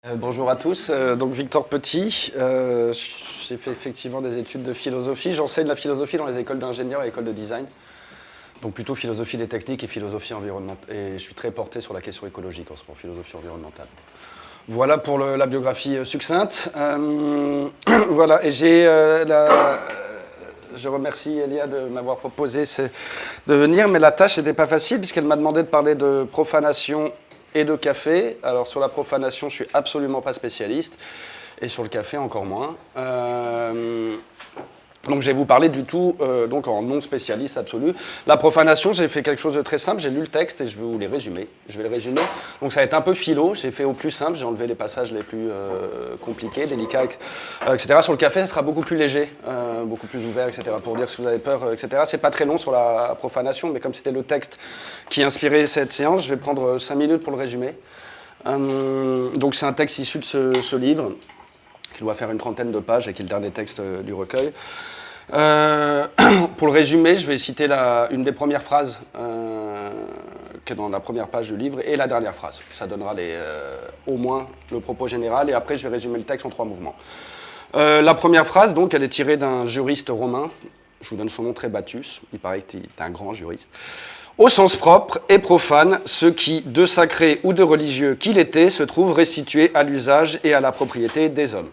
Bonjour à tous, donc Victor Petit, j'ai fait effectivement des études de philosophie, j'enseigne la philosophie dans les écoles d'ingénieurs et écoles de design, donc plutôt philosophie des techniques et philosophie environnementale, et je suis très porté sur la question écologique en ce moment, philosophie environnementale. Voilà pour la biographie succincte, voilà, et je remercie Elia de m'avoir proposé de venir, mais la tâche n'était pas facile puisqu'elle m'a demandé de parler de profanation et de café. Alors sur la profanation, je suis absolument pas spécialiste, et sur le café encore moins. Donc je vais vous parler du tout, donc en non spécialiste absolu. La profanation, j'ai fait quelque chose de très simple, j'ai lu le texte et je vais vous les résumer. Je vais le résumer. Donc ça va être un peu philo, j'ai fait au plus simple, j'ai enlevé les passages les plus compliqués, délicats, etc. Sur le café, ça sera beaucoup plus léger, beaucoup plus ouvert, etc. Pour dire si vous avez peur, etc. C'est pas très long sur la profanation, mais comme c'était le texte qui inspirait cette séance, je vais prendre 5 minutes pour le résumer. Donc c'est un texte issu de ce livre, qui doit faire une trentaine de pages et qui est le dernier texte du recueil. Pour le résumer, je vais citer une des premières phrases qui est dans la première page du livre et la dernière phrase. Ça donnera au moins le propos général et après je vais résumer le texte en 3 mouvements. La première phrase, donc, elle est tirée d'un juriste romain. Je vous donne son nom, Trébatus. Il paraît qu'il est un grand juriste. Au sens propre et profane, ce qui, de sacré ou de religieux qu'il était, se trouve restitué à l'usage et à la propriété des hommes.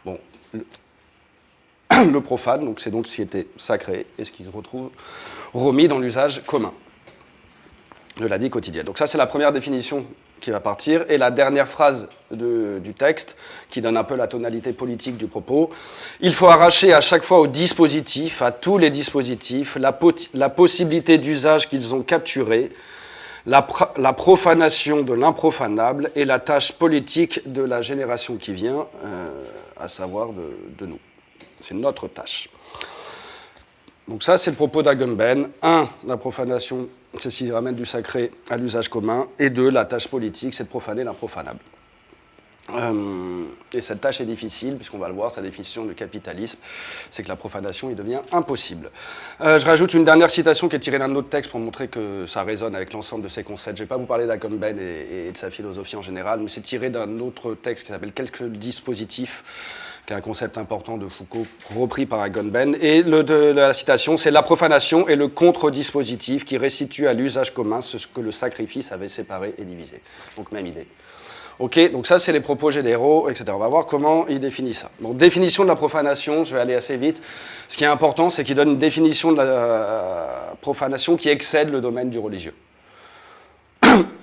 Bon, le profane, donc c'est donc ce qui était sacré et ce qui se retrouve remis dans l'usage commun de la vie quotidienne. Donc ça, c'est la première définition qui va partir. Et la dernière phrase du texte, qui donne un peu la tonalité politique du propos. Il faut arracher à chaque fois au dispositif, à tous les dispositifs, la possibilité d'usage qu'ils ont capturé, la profanation de l'improfanable et la tâche politique de la génération qui vient, à savoir de nous. C'est notre tâche. Donc ça, c'est le propos d'Agamben. 1, la profanation, c'est ce qui ramène du sacré à l'usage commun. Et 2, la tâche politique, c'est de profaner l'improfanable. Et cette tâche est difficile, puisqu'on va le voir, sa définition du capitalisme, c'est que la profanation, il devient impossible. Je rajoute une dernière citation qui est tirée d'un autre texte pour montrer que ça résonne avec l'ensemble de ces concepts. Je ne vais pas vous parler d'Agamben et de sa philosophie en général, mais c'est tiré d'un autre texte qui s'appelle « Quelques dispositifs », qui est un concept important de Foucault, repris par Agamben. Et la citation, c'est « La profanation est le contre-dispositif qui restitue à l'usage commun ce que le sacrifice avait séparé et divisé. » Donc même idée. Ok, donc ça c'est les propos généraux, etc. On va voir comment il définit ça. Donc définition de la profanation, je vais aller assez vite. Ce qui est important, c'est qu'il donne une définition de la profanation qui excède le domaine du religieux.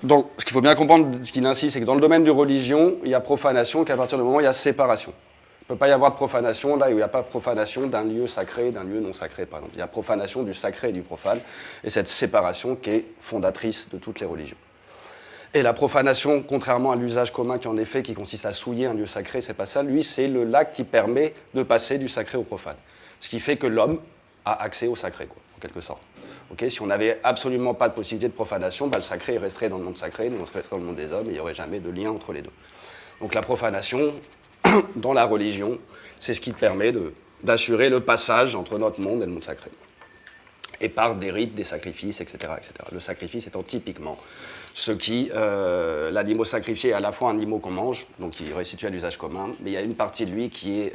Donc ce qu'il faut bien comprendre, ce qu'il insiste, c'est que dans le domaine du religion, il y a profanation qu'à partir du moment où il y a séparation. Il ne peut pas y avoir de profanation là où il n'y a pas de profanation d'un lieu sacré, d'un lieu non sacré, par exemple. Il y a profanation du sacré et du profane, et cette séparation qui est fondatrice de toutes les religions. Et la profanation, contrairement à l'usage commun qui consiste à souiller un lieu sacré, c'est pas ça. Lui, c'est l'acte qui permet de passer du sacré au profane. Ce qui fait que l'homme a accès au sacré, quoi, en quelque sorte. Okay, si on n'avait absolument pas de possibilité de profanation, le sacré resterait dans le monde sacré, nous on resterait dans le monde des hommes, et il n'y aurait jamais de lien entre les deux. Donc la profanation, dans la religion, c'est ce qui permet d'assurer le passage entre notre monde et le monde sacré. Et par des rites, des sacrifices, etc., etc. Le sacrifice étant typiquement ce qui, l'animal sacrifié est à la fois un animal qu'on mange, donc qui est restitué à l'usage commun, mais il y a une partie de lui qui est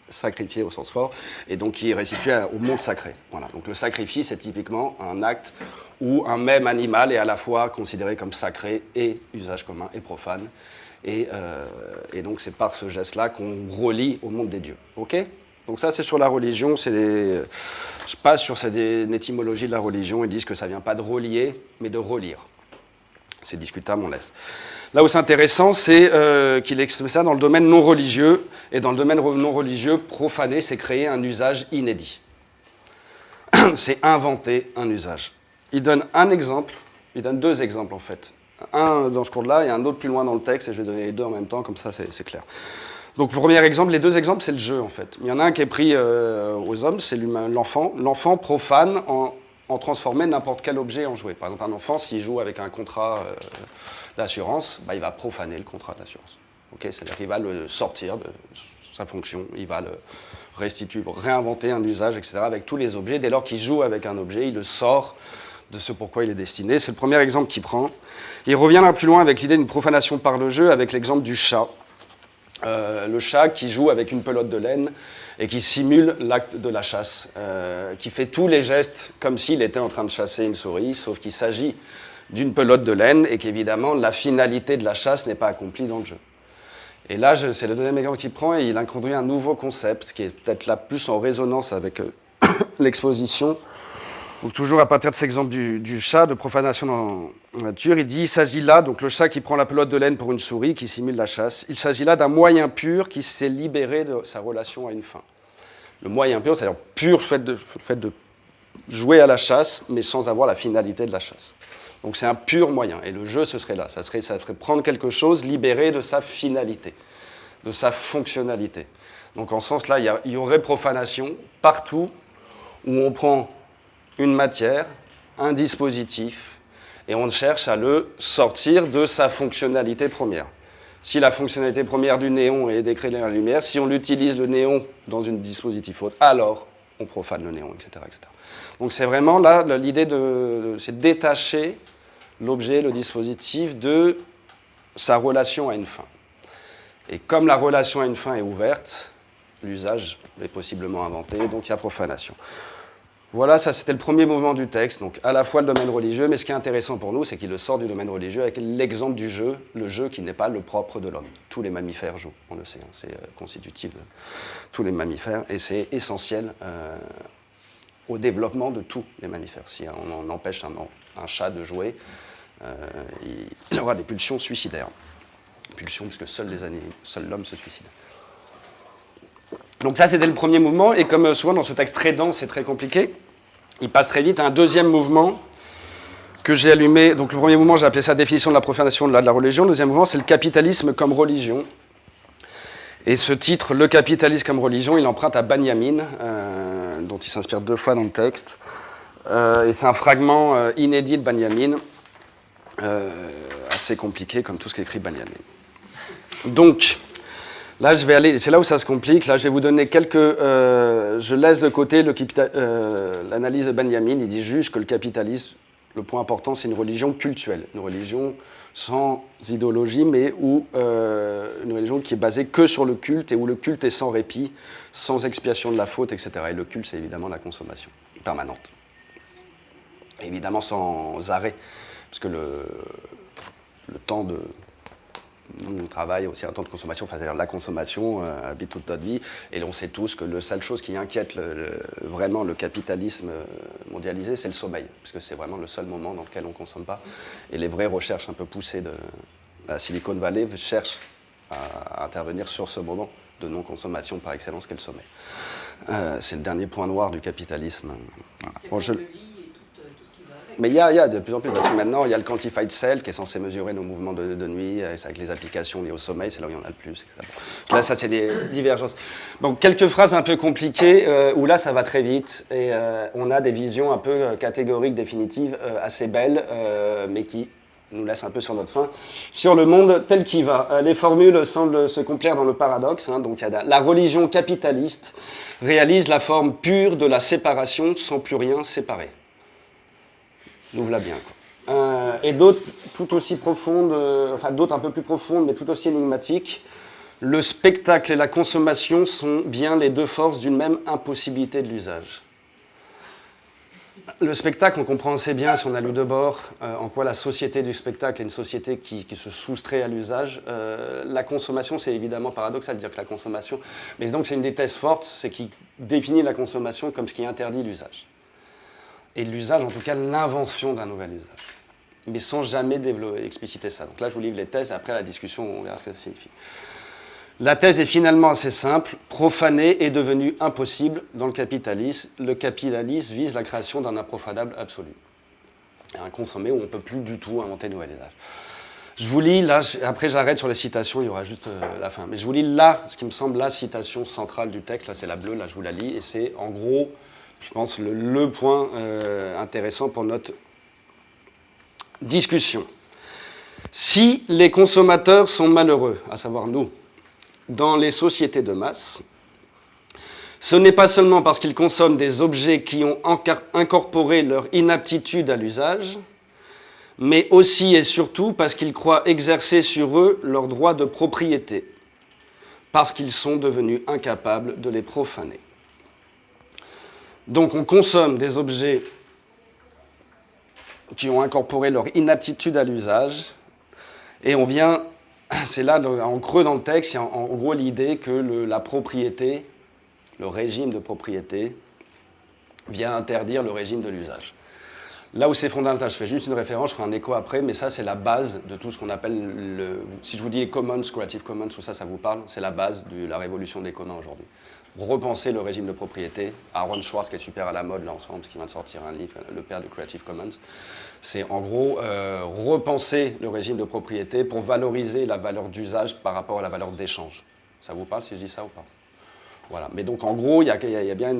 sacrifié au sens fort, et donc qui est restitué au monde sacré. Voilà. Donc le sacrifice est typiquement un acte où un même animal est à la fois considéré comme sacré et usage commun et profane, et donc c'est par ce geste-là qu'on relie au monde des dieux. Ok ? Donc ça, c'est sur la religion. Je passe sur une étymologie de la religion. Ils disent que ça ne vient pas de relier, mais de relire. C'est discutable, on laisse. Là où c'est intéressant, c'est qu'il exprime ça dans le domaine non religieux. Et dans le domaine non religieux, profaner, c'est créer un usage inédit. C'est inventer un usage. Il donne un exemple, il donne 2 exemples en fait. Un dans ce cours-là et un autre plus loin dans le texte, et je vais donner les 2 en même temps, comme ça c'est clair. Donc, le premier exemple, les 2 exemples, c'est le jeu, en fait. Il y en a un qui est pris aux hommes, c'est l'enfant. L'enfant profane en transformer n'importe quel objet en jouet. Par exemple, un enfant, s'il joue avec un contrat d'assurance, il va profaner le contrat d'assurance. Okay, c'est-à-dire qu'il va le sortir de sa fonction, il va le restituer, réinventer un usage, etc., avec tous les objets. Dès lors qu'il joue avec un objet, il le sort de ce pourquoi il est destiné. C'est le premier exemple qu'il prend. Il reviendra plus loin avec l'idée d'une profanation par le jeu, avec l'exemple du chat. Le chat qui joue avec une pelote de laine et qui simule l'acte de la chasse, qui fait tous les gestes comme s'il était en train de chasser une souris, sauf qu'il s'agit d'une pelote de laine et qu'évidemment la finalité de la chasse n'est pas accomplie dans le jeu. Et là, c'est le deuxième exemple qu'il prend et il introduit un nouveau concept qui est peut-être là plus en résonance avec l'exposition. Donc toujours à partir de cet exemple du chat, de profanation dans la nature, il dit il s'agit là, donc le chat qui prend la pelote de laine pour une souris qui simule la chasse, il s'agit là d'un moyen pur qui s'est libéré de sa relation à une fin. Le moyen pur, c'est-à-dire pur fait de jouer à la chasse, mais sans avoir la finalité de la chasse. Donc c'est un pur moyen, et le jeu, ce serait là, ça serait prendre quelque chose libéré de sa finalité, de sa fonctionnalité. Donc en ce sens-là, il y aurait profanation partout où on prend une matière, un dispositif, et on cherche à le sortir de sa fonctionnalité première. Si la fonctionnalité première du néon est d'éclairer la lumière, si on utilise le néon dans un dispositif autre, alors on profane le néon, etc. etc. Donc c'est vraiment là, l'idée c'est détacher l'objet, le dispositif de sa relation à une fin. Et comme la relation à une fin est ouverte, l'usage est possiblement inventé, donc il y a profanation. Voilà, ça c'était le premier mouvement du texte, donc à la fois le domaine religieux, mais ce qui est intéressant pour nous, c'est qu'il le sort du domaine religieux avec l'exemple du jeu, le jeu qui n'est pas le propre de l'homme. Tous les mammifères jouent, on le sait, c'est constitutif de tous les mammifères, et c'est essentiel au développement de tous les mammifères. Si on empêche un chat de jouer, il aura des pulsions suicidaires. Pulsions, puisque seul l'homme se suicide. Donc ça, c'était le premier mouvement, et comme souvent dans ce texte très dense et très compliqué, il passe très vite à un deuxième mouvement que j'ai allumé. Donc le premier mouvement, j'ai appelé ça définition de la profanation de la religion. Le deuxième mouvement, c'est le capitalisme comme religion. Et ce titre, le capitalisme comme religion, il emprunte à Benjamin, dont il s'inspire 2 fois dans le texte. Et c'est un fragment inédit de Benjamin, assez compliqué comme tout ce qu'écrit Benjamin. Donc, là, je vais aller, c'est là où ça se complique. Là, je vais vous donner je laisse de côté l'analyse de Benjamin. Il dit juste que le capitalisme, le point important, c'est une religion cultuelle, une religion sans idéologie, mais une religion qui est basée que sur le culte et où le culte est sans répit, sans expiation de la faute, etc. Et le culte, c'est évidemment la consommation permanente. Et évidemment sans arrêt, parce que le temps de Nous, on travaille aussi un temps de consommation, enfin, c'est-à-dire la consommation habite toute notre vie, et on sait tous que la seule chose qui inquiète vraiment le capitalisme mondialisé, c'est le sommeil, parce que c'est vraiment le seul moment dans lequel on ne consomme pas. Et les vraies recherches un peu poussées de la Silicon Valley cherchent à intervenir sur ce moment de non-consommation par excellence qu'est le sommeil. C'est le dernier point noir du capitalisme. Voilà. Bon, mais il y a de plus en plus, parce que maintenant, il y a le Quantified Cell qui est censé mesurer nos mouvements de nuit, avec les applications liées au sommeil, c'est là où il y en a le plus. Etc. Là, ça, c'est des divergences. Donc, quelques phrases un peu compliquées, où là, ça va très vite, et on a des visions un peu catégoriques, définitives, assez belles, mais qui nous laissent un peu sur notre faim, sur le monde tel qu'il va. Les formules semblent se complaire dans le paradoxe. Donc, il y a la religion capitaliste réalise la forme pure de la séparation sans plus rien séparer. Nous voilà bien, quoi. Et d'autres tout aussi profondes, enfin d'autres un peu plus profondes, mais tout aussi énigmatiques. Le spectacle et la consommation sont bien les deux forces d'une même impossibilité de l'usage. Le spectacle, on comprend assez bien, si on a lu Debord, en quoi la société du spectacle est une société qui se soustrait à l'usage. La consommation, c'est évidemment paradoxal de dire que la consommation, mais donc c'est une des thèses fortes, c'est qui définit la consommation comme ce qui interdit l'usage. Et l'usage, en tout cas, l'invention d'un nouvel usage. Mais sans jamais expliciter ça. Donc là, je vous livre les thèses, et après la discussion, on verra ce que ça signifie. La thèse est finalement assez simple. Profaner est devenu impossible dans le capitalisme. Le capitalisme vise la création d'un improfanable absolu. Un consommé où on ne peut plus du tout inventer de nouvel usage. Je vous lis, là, après j'arrête sur les citations, il y aura juste la fin. Mais je vous lis là, ce qui me semble la citation centrale du texte. Là, c'est la bleue, là, je vous la lis. Et c'est, en gros, je pense, le point intéressant pour notre discussion. Si les consommateurs sont malheureux, à savoir nous, dans les sociétés de masse, Ce n'est pas seulement parce qu'ils consomment des objets qui ont incorporé leur inaptitude à l'usage, mais aussi et surtout parce qu'ils croient exercer sur eux leur droit de propriété, parce qu'ils sont devenus incapables de les profaner. Donc on consomme des objets qui ont incorporé leur inaptitude à l'usage, et on vient, c'est là en creux dans le texte, il y a en gros l'idée que la propriété, le régime de propriété, vient interdire le régime de l'usage. Là où c'est fondamental, je fais juste une référence, je ferai un écho après, mais ça c'est la base de tout ce qu'on appelle, si je vous dis Commons, Creative Commons, tout ça, ça vous parle, c'est la base de la révolution des communs aujourd'hui. Repenser le régime de propriété. Aaron Swartz, qui est super à la mode là en ce moment, parce qu'il vient de sortir un livre, le père du Creative Commons, c'est en gros repenser le régime de propriété pour valoriser la valeur d'usage par rapport à la valeur d'échange. Ça vous parle si je dis ça ou pas? Voilà. Mais donc en gros, il y a bien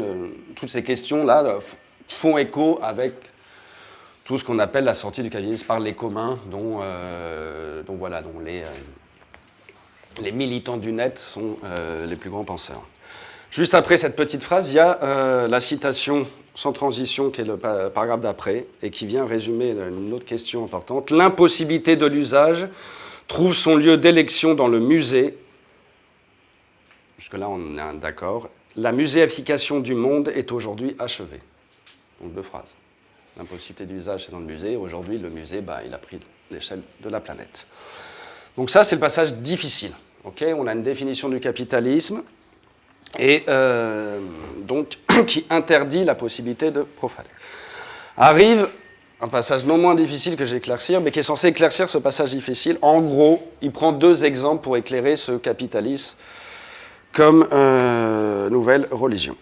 toutes ces questions-là font écho avec tout ce qu'on appelle la sortie du capitalisme par les communs, dont les militants du net sont les plus grands penseurs. Juste après cette petite phrase, il y a la citation sans transition qui est le paragraphe d'après et qui vient résumer une autre question importante. L'impossibilité de l'usage trouve son lieu d'élection dans le musée. Jusque-là, on est d'accord. La muséification du monde est aujourd'hui achevée. Donc deux phrases. L'impossibilité d'usage, c'est dans le musée. Aujourd'hui, le musée, il a pris l'échelle de la planète. Donc ça, c'est le passage difficile. Okay, on a une définition du capitalisme et donc qui interdit la possibilité de profaner. Arrive un passage non moins difficile que j'éclaircir, mais qui est censé éclaircir ce passage difficile. En gros, il prend deux exemples pour éclairer ce capitalisme comme nouvelle religion.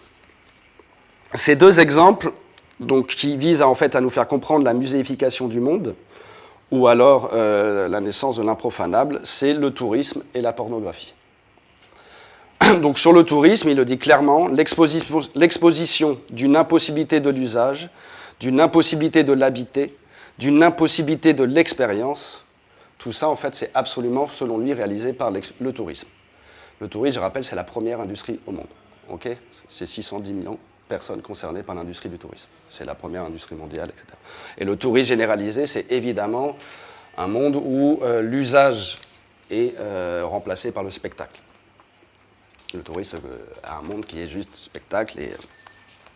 Ces deux exemples, donc, qui visent en fait à nous faire comprendre la muséification du monde, ou alors la naissance de l'improfanable, c'est le tourisme et la pornographie. Donc sur le tourisme, il le dit clairement, l'exposition d'une impossibilité de l'usage, d'une impossibilité de l'habiter, d'une impossibilité de l'expérience, tout ça en fait c'est absolument, selon lui, réalisé par le tourisme. Le tourisme, je rappelle, c'est la première industrie au monde. Okay, c'est 610 millions de personnes concernées par l'industrie du tourisme. C'est la première industrie mondiale, etc. Et le tourisme généralisé, c'est évidemment un monde où l'usage est remplacé par le spectacle. Le tourisme a un monde qui est juste spectacle et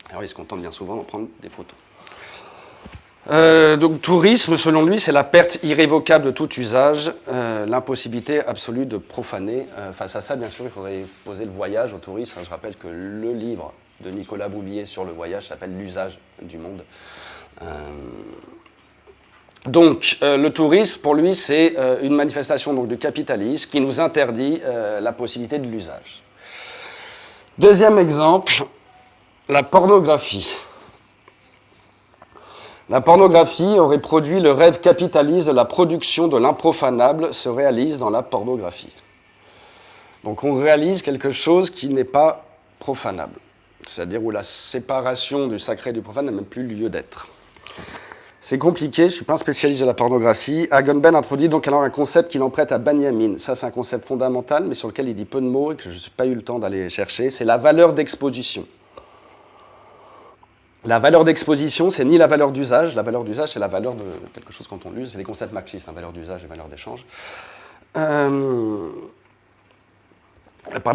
alors il se contente bien souvent d'en prendre des photos. Donc tourisme, selon lui, c'est la perte irrévocable de tout usage, l'impossibilité absolue de profaner. Face à ça, bien sûr, il faudrait poser le voyage au tourisme. Je rappelle que le livre de Nicolas Bouvier sur le voyage s'appelle « L'usage du monde ». Donc, le tourisme, pour lui, c'est une manifestation donc, du capitalisme qui nous interdit la possibilité de l'usage. Deuxième exemple, la pornographie. La pornographie aurait produit le rêve capitaliste de la production de l'improfanable se réalise dans la pornographie. Donc on réalise quelque chose qui n'est pas profanable, c'est-à-dire où la séparation du sacré et du profane n'a même plus lieu d'être. C'est compliqué, je ne suis pas un spécialiste de la pornographie. Agamben introduit donc alors un concept qu'il emprunte à Benjamin. Ça, c'est un concept fondamental, mais sur lequel il dit peu de mots et que je n'ai pas eu le temps d'aller chercher. C'est la valeur d'exposition. La valeur d'exposition, c'est ni la valeur d'usage. La valeur d'usage, c'est la valeur de quelque chose quand on l'use. C'est des concepts marxistes, valeur d'usage et valeur d'échange. Par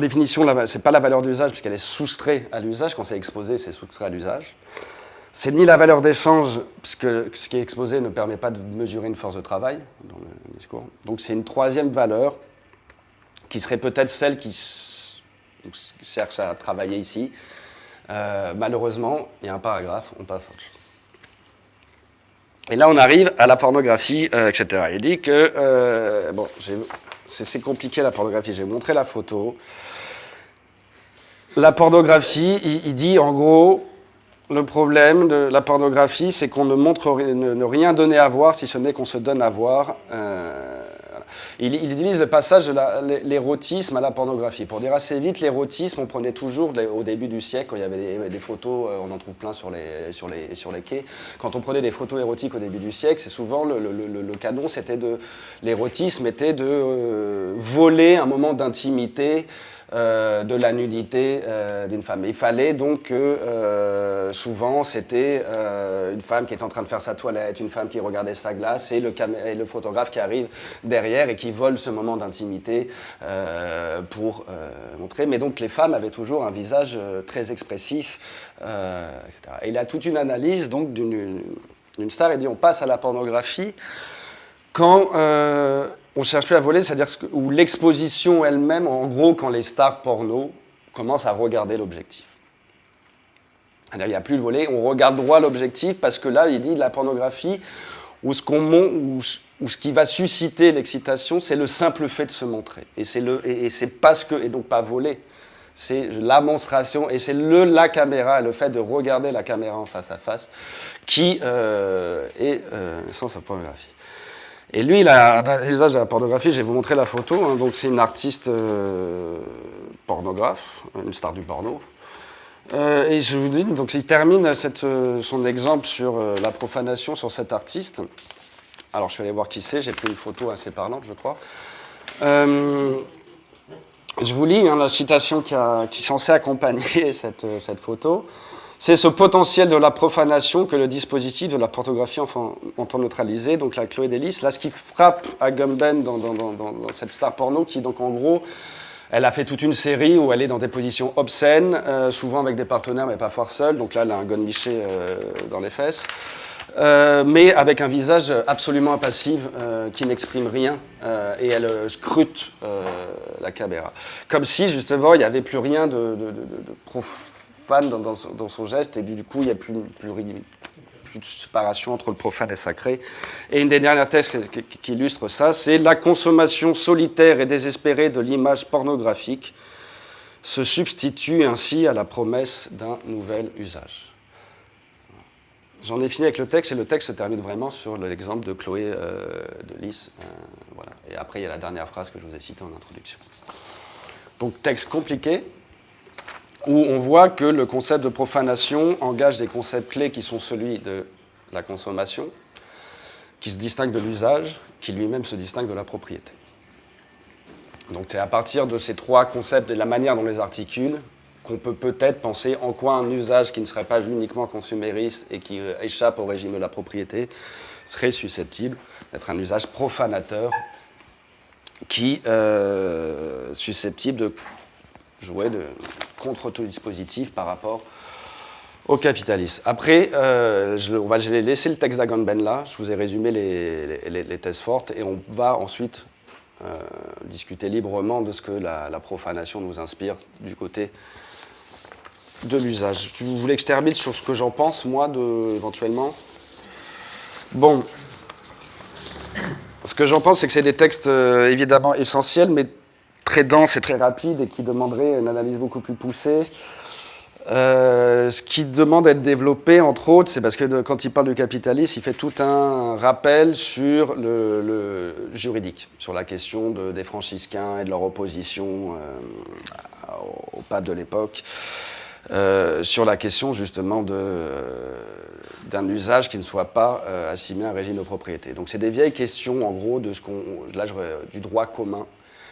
définition, ce n'est pas la valeur d'usage puisqu'elle est soustraite à l'usage. Quand c'est exposé, c'est soustrait à l'usage. C'est ni la valeur d'échange, puisque ce qui est exposé ne permet pas de mesurer une force de travail dans le discours. Donc c'est une troisième valeur qui serait peut-être celle qui cherche à travailler ici. Malheureusement, il y a un paragraphe, on passe. Et là, on arrive à la pornographie, etc. Il dit que, c'est compliqué la pornographie, j'ai montré la photo. La pornographie, il dit en gros, le problème de la pornographie, c'est qu'on ne rien donner à voir si ce n'est qu'on se donne à voir. Il utilise le passage de l'érotisme à la pornographie. Pour dire assez vite, l'érotisme, on prenait toujours, au début du siècle, quand il y avait des photos, on en trouve plein sur les quais, quand on prenait des photos érotiques au début du siècle, c'est souvent le canon, l'érotisme était de voler un moment d'intimité de la nudité d'une femme. Il fallait donc que souvent c'était une femme qui est en train de faire sa toilette, une femme qui regardait sa glace et le photographe qui arrive derrière et qui vole ce moment d'intimité pour montrer. Mais donc les femmes avaient toujours un visage très expressif, etc. Et il a toute une analyse donc d'une star. Il dit on passe à la pornographie quand on ne cherche plus à voler, c'est-à-dire où l'exposition elle-même, en gros, quand les stars porno commencent à regarder l'objectif. C'est-à-dire, il n'y a plus de voler, on regarde droit l'objectif, parce que là, il dit, la pornographie, où ce qui va susciter l'excitation, c'est le simple fait de se montrer. Et c'est parce que, et donc pas voler, c'est la monstration, et c'est la caméra, le fait de regarder la caméra en face à face, qui est sans sa pornographie. Et lui, il a un usage de la pornographie, je vais vous montrer la photo. Hein. Donc c'est une artiste pornographe, une star du porno. Et je vous dis, donc il termine son exemple sur la profanation sur cet artiste. Alors je suis allé voir qui c'est, j'ai pris une photo assez parlante, je crois. Je vous lis la citation qui est censée accompagner cette photo. C'est ce potentiel de la profanation que le dispositif de la pornographie entend neutraliser, donc la Chloé Delis. Là, ce qui frappe Agamben dans cette star porno, qui donc en gros, elle a fait toute une série où elle est dans des positions obscènes, souvent avec des partenaires, mais parfois seule. Donc là, elle a un gonniché dans les fesses. Mais avec un visage absolument impassif qui n'exprime rien et elle scrute la caméra. Comme si, justement, il n'y avait plus rien de profane dans son geste et du coup, il n'y a plus de séparation entre le profane et le sacré. Et une des dernières thèses qui illustre ça, c'est la consommation solitaire et désespérée de l'image pornographique se substitue ainsi à la promesse d'un nouvel usage. J'en ai fini avec le texte, et le texte se termine vraiment sur l'exemple de Chloé Delis. Voilà. Et après, il y a la dernière phrase que je vous ai citée en introduction. Donc, texte compliqué, où on voit que le concept de profanation engage des concepts clés qui sont celui de la consommation, qui se distingue de l'usage, qui lui-même se distingue de la propriété. Donc, c'est à partir de ces trois concepts et de la manière dont on les articule qu'on peut peut-être penser en quoi un usage qui ne serait pas uniquement consumériste et qui échappe au régime de la propriété serait susceptible d'être un usage profanateur qui susceptible de jouer de contre-dispositif par rapport au capitalisme. Après, on va laisser le texte d'Agamben là, je vous ai résumé les thèses fortes, et on va ensuite discuter librement de ce que la profanation nous inspire du côté de l'usage. Vous voulez que je termine sur ce que j'en pense, moi, éventuellement ? Bon. Ce que j'en pense, c'est que c'est des textes évidemment essentiels, mais très denses et très rapides, et qui demanderaient une analyse beaucoup plus poussée. Ce qui demande à être développé, entre autres, c'est parce que quand il parle du capitalisme, il fait tout un rappel sur le juridique, sur la question des franciscains et de leur opposition au pape de l'époque. Sur la question justement d'un usage qui ne soit pas assimilé à un régime de propriété. Donc c'est des vieilles questions en gros du droit commun,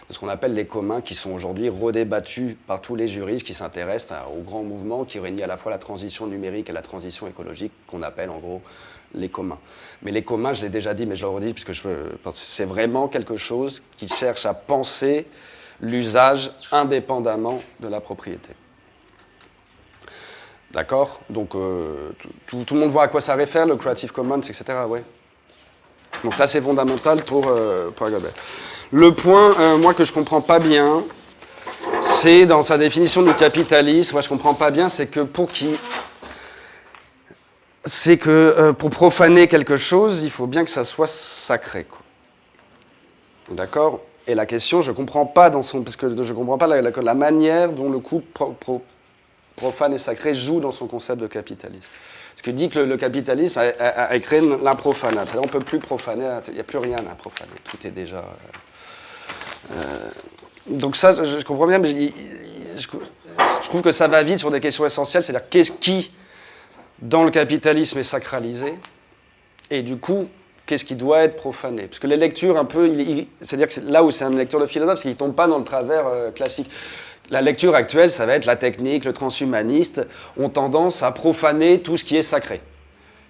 de ce qu'on appelle les communs, qui sont aujourd'hui redébattus par tous les juristes qui s'intéressent au grand mouvement qui réunit à la fois la transition numérique et la transition écologique, qu'on appelle en gros les communs. Mais les communs, je l'ai déjà dit, mais je le redis, puisque c'est vraiment quelque chose qui cherche à penser l'usage indépendamment de la propriété. D'accord ? Donc, tout le monde voit à quoi ça réfère, le Creative Commons, etc. Ouais. Donc ça, c'est fondamental pour Agamben. Le point, moi, que je ne comprends pas bien, c'est dans sa définition du capitalisme, moi, je ne comprends pas bien, c'est que pour profaner quelque chose, il faut bien que ça soit sacré, quoi. D'accord ? Et la question, je ne comprends pas parce que je comprends pas la manière dont le coup profane et sacré joue dans son concept de capitalisme. Ce que dit que le capitalisme a créé l'improfanat. On ne peut plus profaner, il n'y a plus rien à profaner. Tout est déjà... Donc ça, je comprends bien, mais je trouve que ça va vite sur des questions essentielles, c'est-à-dire qu'est-ce qui, dans le capitalisme, est sacralisé, et du coup, qu'est-ce qui doit être profané. Parce que les lectures, un peu, c'est-à-dire que là où c'est une lecture de philosophe, c'est qu'il ne tombe pas dans le travers classique. La lecture actuelle, ça va être la technique, le transhumaniste, ont tendance à profaner tout ce qui est sacré.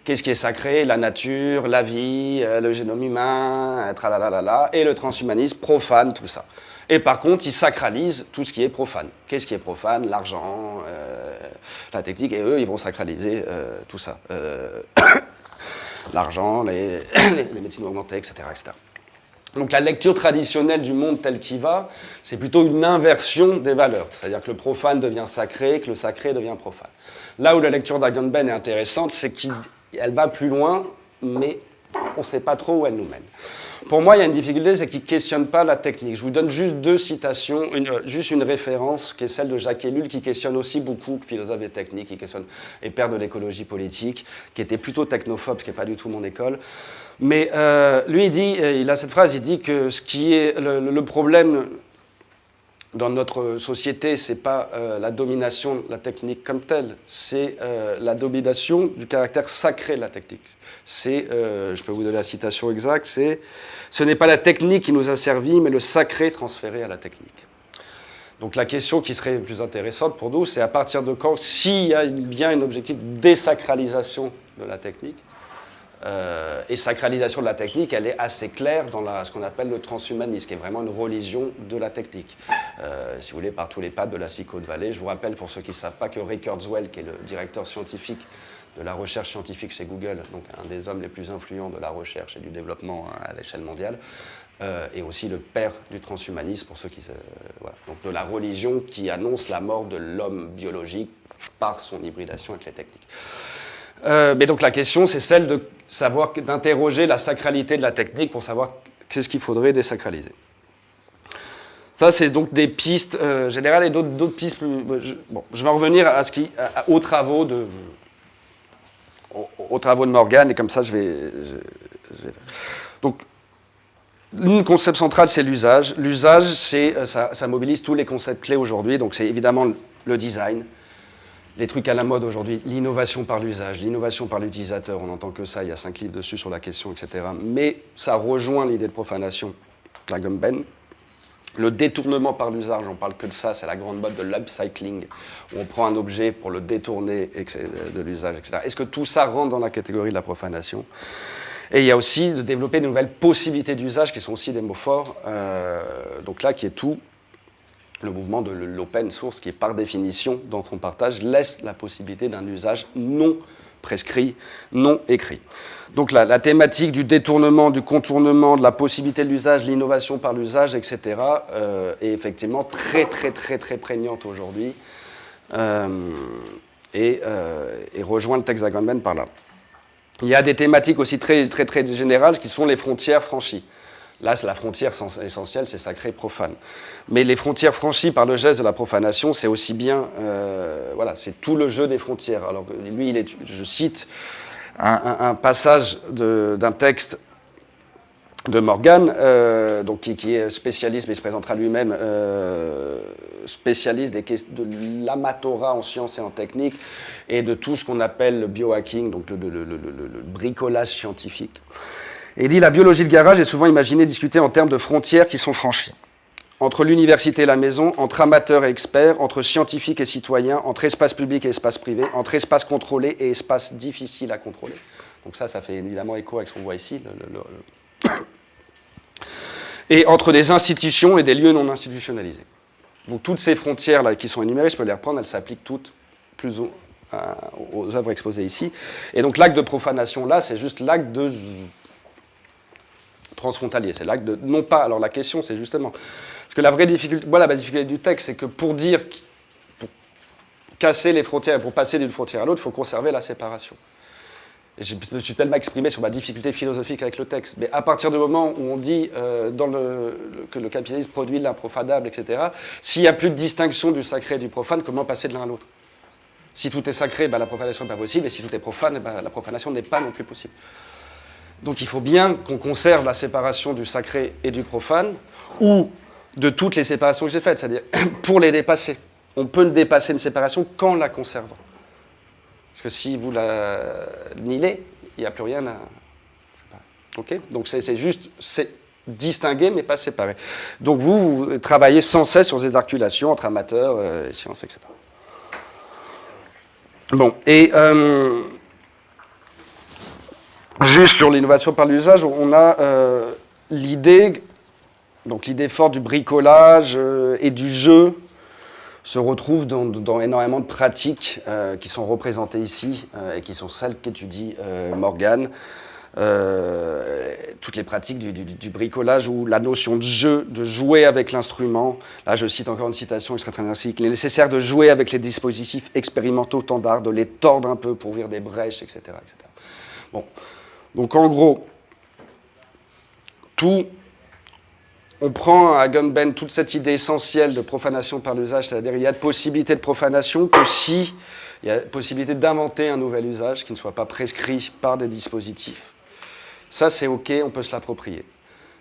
Qu'est-ce qui est sacré? La nature, la vie, le génome humain, tralalala, et le transhumanisme profane tout ça. Et par contre, ils sacralisent tout ce qui est profane. Qu'est-ce qui est profane? L'argent, la technique, et eux, ils vont sacraliser tout ça. L'argent, les médecines augmentées, etc., etc. Donc la lecture traditionnelle du monde tel qu'il va, c'est plutôt une inversion des valeurs. C'est-à-dire que le profane devient sacré, que le sacré devient profane. Là où la lecture d'Agamben est intéressante, c'est qu'elle va plus loin, mais on ne sait pas trop où elle nous mène. Pour moi, il y a une difficulté, c'est qu'il ne questionne pas la technique. Je vous donne juste deux citations, juste une référence, qui est celle de Jacques Ellul, qui questionne aussi beaucoup, philosophe et technique, qui questionne, et père de l'écologie politique, qui était plutôt technophobe, ce qui n'est pas du tout mon école. Mais lui, il a cette phrase, il dit que ce qui est le problème dans notre société, ce n'est pas la domination de la technique comme telle, c'est la domination du caractère sacré de la technique. C'est, je peux vous donner la citation exacte, c'est « Ce n'est pas la technique qui nous a servi, mais le sacré transféré à la technique ». Donc la question qui serait plus intéressante pour nous, c'est à partir de quand, s'il y a bien un objectif de désacralisation de la technique, et sacralisation de la technique, elle est assez claire dans ce qu'on appelle le transhumanisme, qui est vraiment une religion de la technique. Si vous voulez, par tous les papes de la Silicon Valley. Je vous rappelle, pour ceux qui ne savent pas, que Ray Kurzweil, qui est le directeur scientifique de la recherche scientifique chez Google, donc un des hommes les plus influents de la recherche et du développement à l'échelle mondiale, et aussi le père du transhumanisme, pour ceux qui... voilà. Donc de la religion qui annonce la mort de l'homme biologique par son hybridation avec les techniques. Mais donc la question, c'est celle de savoir, d'interroger la sacralité de la technique pour savoir qu'est-ce qu'il faudrait désacraliser. Ça, c'est donc des pistes générales et d'autres pistes plus... je vais en revenir aux travaux de Morgan, et comme ça, je vais... Donc, une concept central, c'est l'usage. L'usage, ça mobilise tous les concepts clés aujourd'hui. Donc, c'est évidemment le design, les trucs à la mode aujourd'hui, l'innovation par l'usage, l'innovation par l'utilisateur, on n'entend que ça, il y a 5 livres dessus sur la question, etc. Mais ça rejoint l'idée de profanation d'Agamben. Le détournement par l'usage, on parle que de ça, c'est la grande mode de l'upcycling, où on prend un objet pour le détourner de l'usage, etc. Est-ce que tout ça rentre dans la catégorie de la profanation? Et il y a aussi de développer de nouvelles possibilités d'usage, qui sont aussi des mots forts, donc là, qui est tout le mouvement de l'open source, qui est par définition, dans son partage, laisse la possibilité d'un usage non prescrit, non écrit. Donc la thématique du détournement, du contournement, de la possibilité de l'usage, l'innovation par l'usage, etc., est effectivement très, très, très, très prégnante aujourd'hui, et rejoint le texte d'Agamben par là. Il y a des thématiques aussi très, très, très générales, qui sont les frontières franchies. Là, c'est la frontière essentielle, c'est sacré, profane. Mais les frontières franchies par le geste de la profanation, c'est aussi bien, voilà, c'est tout le jeu des frontières. Alors lui, je cite un passage d'un texte de Morgan, donc qui est spécialiste, mais il se présentera lui-même spécialiste de l'amatora en sciences et en technique, et de tout ce qu'on appelle le biohacking, donc le bricolage scientifique. Et il dit « La biologie de garage est souvent imaginée discutée en termes de frontières qui sont franchies. Entre l'université et la maison, entre amateurs et experts, entre scientifiques et citoyens, entre espace public et espace privé, entre espace contrôlé et espace difficile à contrôler. » Donc ça fait évidemment écho avec ce qu'on voit ici. Et entre des institutions et des lieux non institutionnalisés. Donc toutes ces frontières-là qui sont énumérées, je peux les reprendre, elles s'appliquent toutes plus aux œuvres exposées ici. Et donc l'acte de profanation, là, c'est juste l'acte de... transfrontalier, c'est l'acte de... Non pas, alors la question c'est justement... Parce que la vraie difficulté, la difficulté du texte, c'est que pour casser les frontières, pour passer d'une frontière à l'autre, il faut conserver la séparation. Et je me suis tellement exprimé sur ma difficulté philosophique avec le texte, mais à partir du moment où on dit que le capitalisme produit de l'improfanable, etc., s'il n'y a plus de distinction du sacré et du profane, comment passer de l'un à l'autre? Si tout est sacré, la profanation n'est pas possible, et si tout est profane, la profanation n'est pas non plus possible. Donc il faut bien qu'on conserve la séparation du sacré et du profane, ou de toutes les séparations que j'ai faites, c'est-à-dire pour les dépasser. On peut dépasser une séparation qu'en la conservant. Parce que si vous la nihilez, il n'y a plus rien à... Okay, donc c'est juste distingué, mais pas séparé. Donc vous travaillez sans cesse sur des articulations entre amateurs et sciences, etc. Bon, et juste sur l'innovation par l'usage, on a l'idée forte du bricolage et du jeu se retrouve dans énormément de pratiques qui sont représentées ici et qui sont celles qu'étudie Morgan. Toutes les pratiques du bricolage ou la notion de jeu, de jouer avec l'instrument. Là, je cite encore une citation extrêmement très classique. Il est nécessaire de jouer avec les dispositifs expérimentaux standards, de les tordre un peu pour ouvrir des brèches, etc. etc. Bon. Donc, en gros, on prend à Gunben toute cette idée essentielle de profanation par l'usage, c'est-à-dire qu'il y a de possibilité de profanation que si il y a possibilité d'inventer un nouvel usage qui ne soit pas prescrit par des dispositifs. Ça, c'est OK, on peut se l'approprier.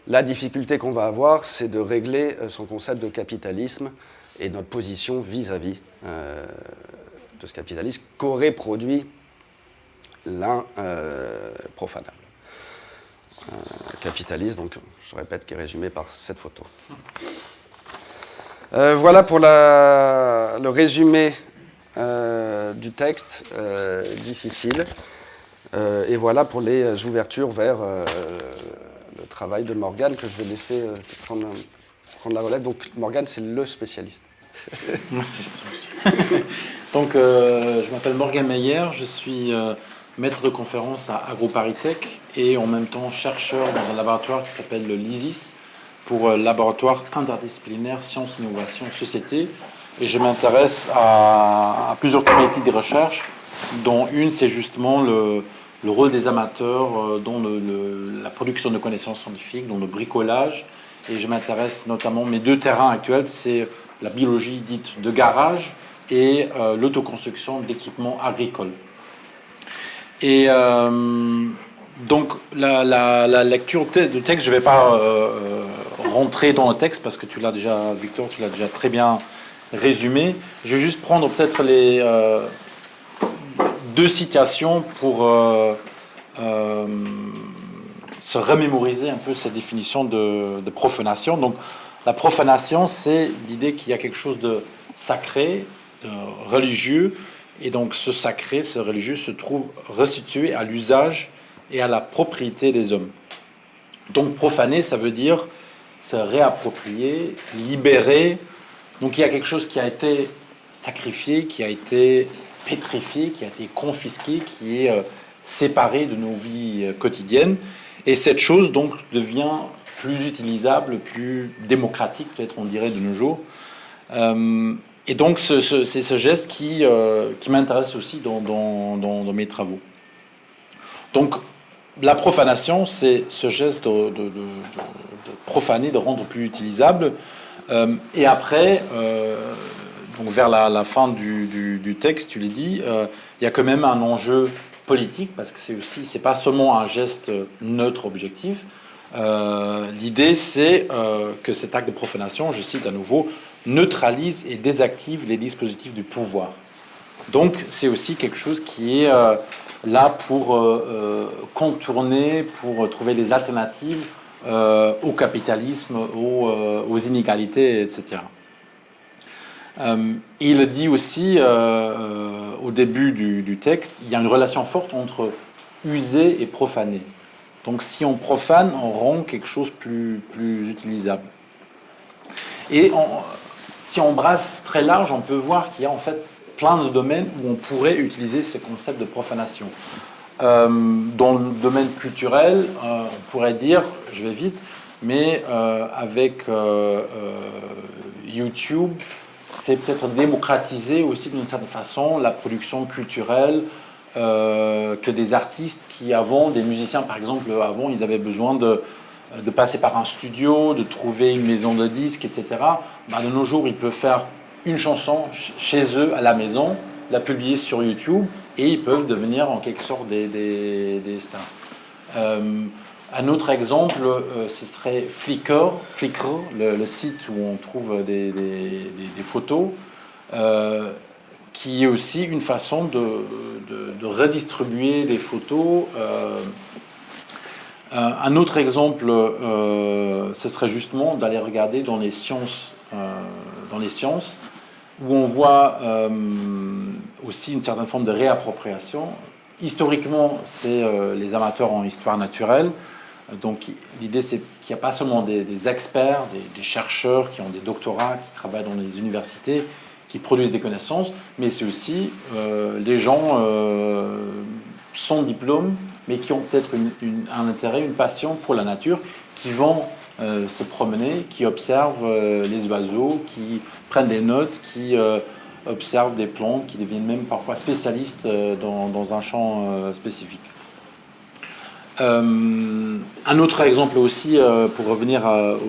La difficulté qu'on va avoir, c'est de régler son concept de capitalisme et notre position vis-à-vis de ce capitalisme qu'aurait produit l'improfanable. Capitaliste, donc je répète, qui est résumé par cette photo. Voilà pour le résumé du texte difficile. Et voilà pour les ouvertures vers le travail de Morgan que je vais laisser prendre la relève. Donc Morgan, c'est le spécialiste. Merci. Donc je m'appelle Morgan Meyer, je suis maître de conférence à AgroParisTech et en même temps chercheur dans un laboratoire qui s'appelle le LISIS pour Laboratoire interdisciplinaire Sciences, Innovation, Société. Et je m'intéresse à plusieurs thématiques de recherche, dont une c'est justement le rôle des amateurs dans la production de connaissances scientifiques, dans le bricolage. Et je m'intéresse notamment, mes deux terrains actuels, c'est la biologie dite de garage et l'autoconstruction d'équipements agricoles. Et donc la lecture de texte, je ne vais pas rentrer dans le texte parce que tu l'as déjà, Victor, tu l'as déjà très bien résumé. Je vais juste prendre peut-être les deux citations pour se remémoriser un peu cette définition de profanation. Donc, la profanation, c'est l'idée qu'il y a quelque chose de sacré, de religieux, et donc ce sacré, ce religieux se trouve restitué à l'usage et à la propriété des hommes. Donc, profaner, ça veut dire se réapproprier, libérer. Donc, il y a quelque chose qui a été sacrifié, qui a été pétrifié, qui a été confisqué, qui est séparé de nos vies quotidiennes. Et cette chose, donc, devient plus utilisable, plus démocratique, peut-être on dirait de nos jours. Et donc, c'est ce geste qui m'intéresse aussi dans mes travaux. Donc, la profanation, c'est ce geste de profaner, de rendre plus utilisable. Et après, donc vers la fin du texte, tu l'as dit, il y a quand même un enjeu politique, parce que c'est pas seulement un geste neutre, objectif. L'idée, c'est que cet acte de profanation, je cite à nouveau, neutralise et désactive les dispositifs du pouvoir. Donc, c'est aussi quelque chose qui est là pour contourner, pour trouver des alternatives au capitalisme, aux inégalités, etc. Il dit aussi, au début du texte, il y a une relation forte entre user et profaner. Donc si on profane, on rend quelque chose plus utilisable. Et si on brasse très large, on peut voir qu'il y a en fait plein de domaines où on pourrait utiliser ces concepts de profanation. Dans le domaine culturel, on pourrait dire, je vais vite, mais avec YouTube, c'est peut-être démocratiser aussi d'une certaine façon la production culturelle, que des artistes qui avant, des musiciens par exemple, avant ils avaient besoin de passer par un studio, de trouver une maison de disques, etc. De nos jours, ils peuvent faire une chanson chez eux à la maison, la publier sur YouTube et ils peuvent devenir en quelque sorte des stars. Un autre exemple, ce serait Flickr, le site où on trouve des photos, qui est aussi une façon de redistribuer des photos Un autre exemple, ce serait justement d'aller regarder dans les sciences, où on voit aussi une certaine forme de réappropriation. Historiquement, c'est les amateurs en histoire naturelle. Donc l'idée, c'est qu'il n'y a pas seulement des experts, des chercheurs qui ont des doctorats, qui travaillent dans les universités, qui produisent des connaissances, mais c'est aussi les gens sans diplôme, mais qui ont peut-être un intérêt, une passion pour la nature, qui vont se promener, qui observent les oiseaux, qui prennent des notes, qui observent des plantes, qui deviennent même parfois spécialistes dans un champ spécifique. Un autre exemple aussi, pour revenir